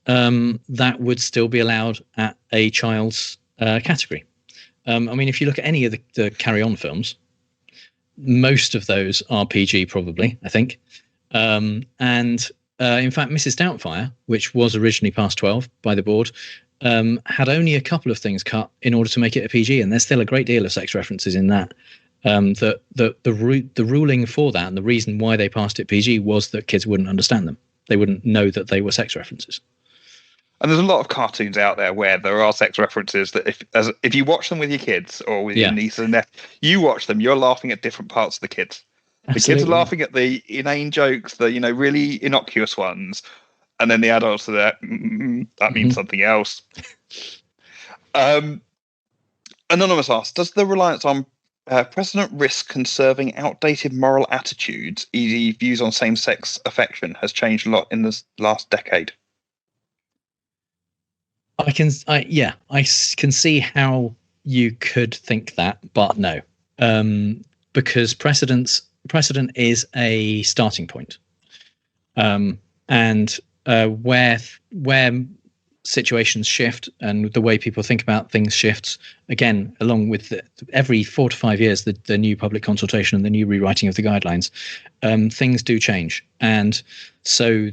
that would still be allowed at a child's category. I mean, if you look at any of the Carry On films, most of those are PG, probably, I think. And in fact, Mrs. Doubtfire, which was originally past 12 by the board, had only a couple of things cut in order to make it a PG, and there's still a great deal of sex references in that. The ruling for that and the reason why they passed it PG was that kids wouldn't understand them. They wouldn't know that they were sex references. And there's a lot of cartoons out there where there are sex references that if you watch them with your kids or with your nieces and nephews, you watch them, you're laughing at different parts of the kids. Absolutely. The kids are laughing at the inane jokes, the really innocuous ones, and then the adults are there. That means something else. Anonymous asks, does the reliance on precedent risk conserving outdated moral attitudes, e.g. views on same-sex affection, has changed a lot in this last decade? I can see how you could think that, but no, because precedent is a starting point, and where situations shift and the way people think about things shifts again, along with every 4 to 5 years, the new public consultation and the new rewriting of the guidelines, things do change, and so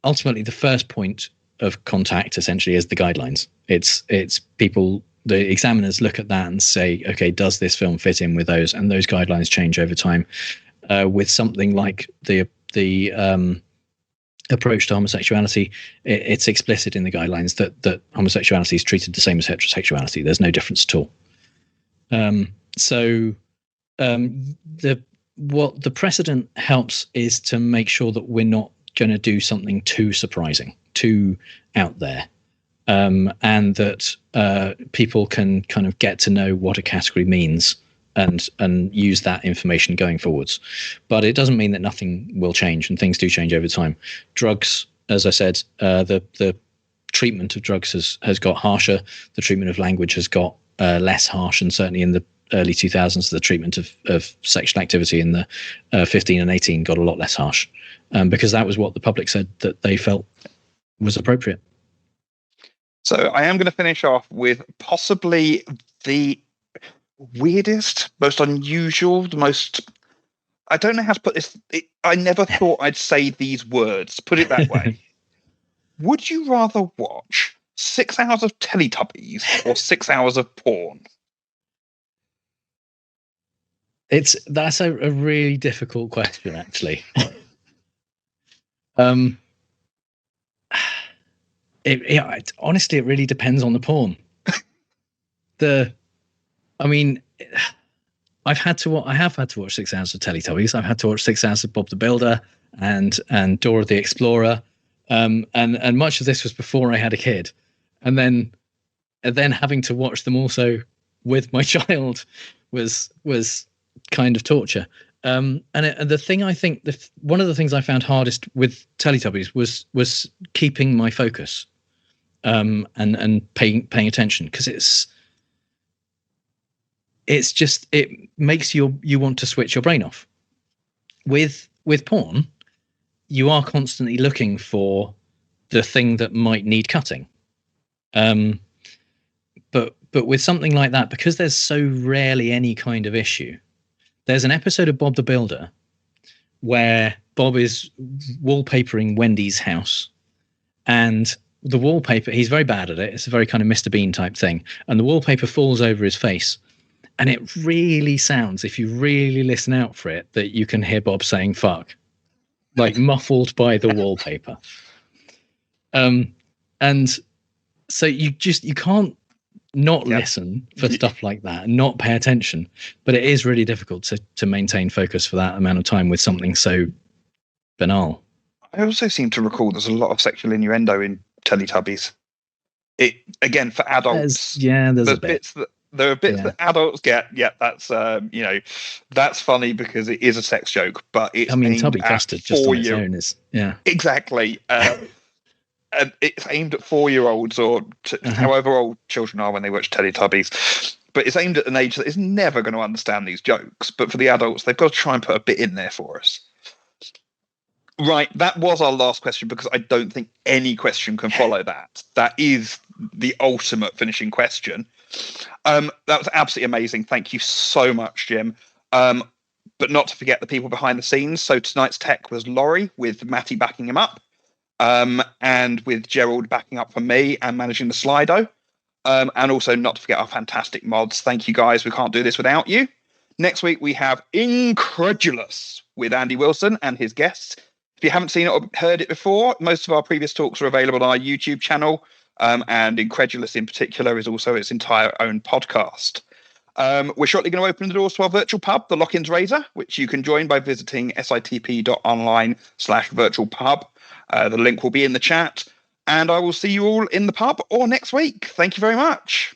ultimately the first point of contact essentially is the guidelines. It's people, the examiners look at that and say, okay, does this film fit in with those? And those guidelines change over time. With something like the approach to homosexuality, it's explicit in the guidelines that homosexuality is treated the same as heterosexuality. There's no difference at all. What the precedent helps is to make sure that we're not going to do something too surprising, too out there, and that people can kind of get to know what a category means and use that information going forwards. But it doesn't mean that nothing will change, and things do change over time. Drugs, as I said, the treatment of drugs has got harsher. The treatment of language has got less harsh, and certainly in the early 2000s, the treatment of sexual activity in the 15 and 18 got a lot less harsh, because that was what the public said that they felt was appropriate. So I am going to finish off with possibly the weirdest, most unusual, I don't know how to put this. I never thought I'd say these words. Put it that way. Would you rather watch 6 hours of Teletubbies or 6 hours of porn? That's a really difficult question, actually. Honestly, it really depends on the porn. I have had to watch 6 hours of Teletubbies. I've had to watch 6 hours of Bob the Builder and Dora the Explorer, and much of this was before I had a kid, and then having to watch them also with my child was kind of torture. And the thing I think one of the things I found hardest with Teletubbies was keeping my focus, and paying attention, because it makes you want to switch your brain off. With porn, you are constantly looking for the thing that might need cutting. But with something like that, because there's so rarely any kind of issue, there's an episode of Bob the Builder where Bob is wallpapering Wendy's house, and the wallpaper, he's very bad at it. It's a very kind of Mr. Bean type thing. And the wallpaper falls over his face. And it really sounds, if you really listen out for it, that you can hear Bob saying fuck, like muffled by the wallpaper. And so you can't not listen for stuff like that and not pay attention. But it is really difficult to maintain focus for that amount of time with something so banal. I also seem to recall there's a lot of sexual innuendo in Teletubbies. It, again, for adults. There's a bit. There are bits that adults get. Yeah, that's that's funny because it is a sex joke, but it's Tubby Custard just on its own is exactly. And it's aimed at 4-year-olds or however old children are when they watch Teletubbies. But it's aimed at an age that is never going to understand these jokes. But for the adults, they've got to try and put a bit in there for us. Right, that was our last question, because I don't think any question can follow that. That is the ultimate finishing question. That was absolutely amazing. Thank you so much, Jim. But not to forget the people behind the scenes. So tonight's tech was Laurie, with Matty backing him up, and with Gerald backing up for me and managing the Slido. And also not to forget our fantastic mods. Thank you, guys. We can't do this without you. Next week, we have Incredulous with Andy Wilson and his guests. If you haven't seen it or heard it before, most of our previous talks are available on our YouTube channel. And Incredulous in particular is also its entire own podcast. We're shortly going to open the doors to our virtual pub, the Lock-In's Razor, which you can join by visiting sitp.online/virtual pub. The link will be in the chat. And I will see you all in the pub or next week. Thank you very much.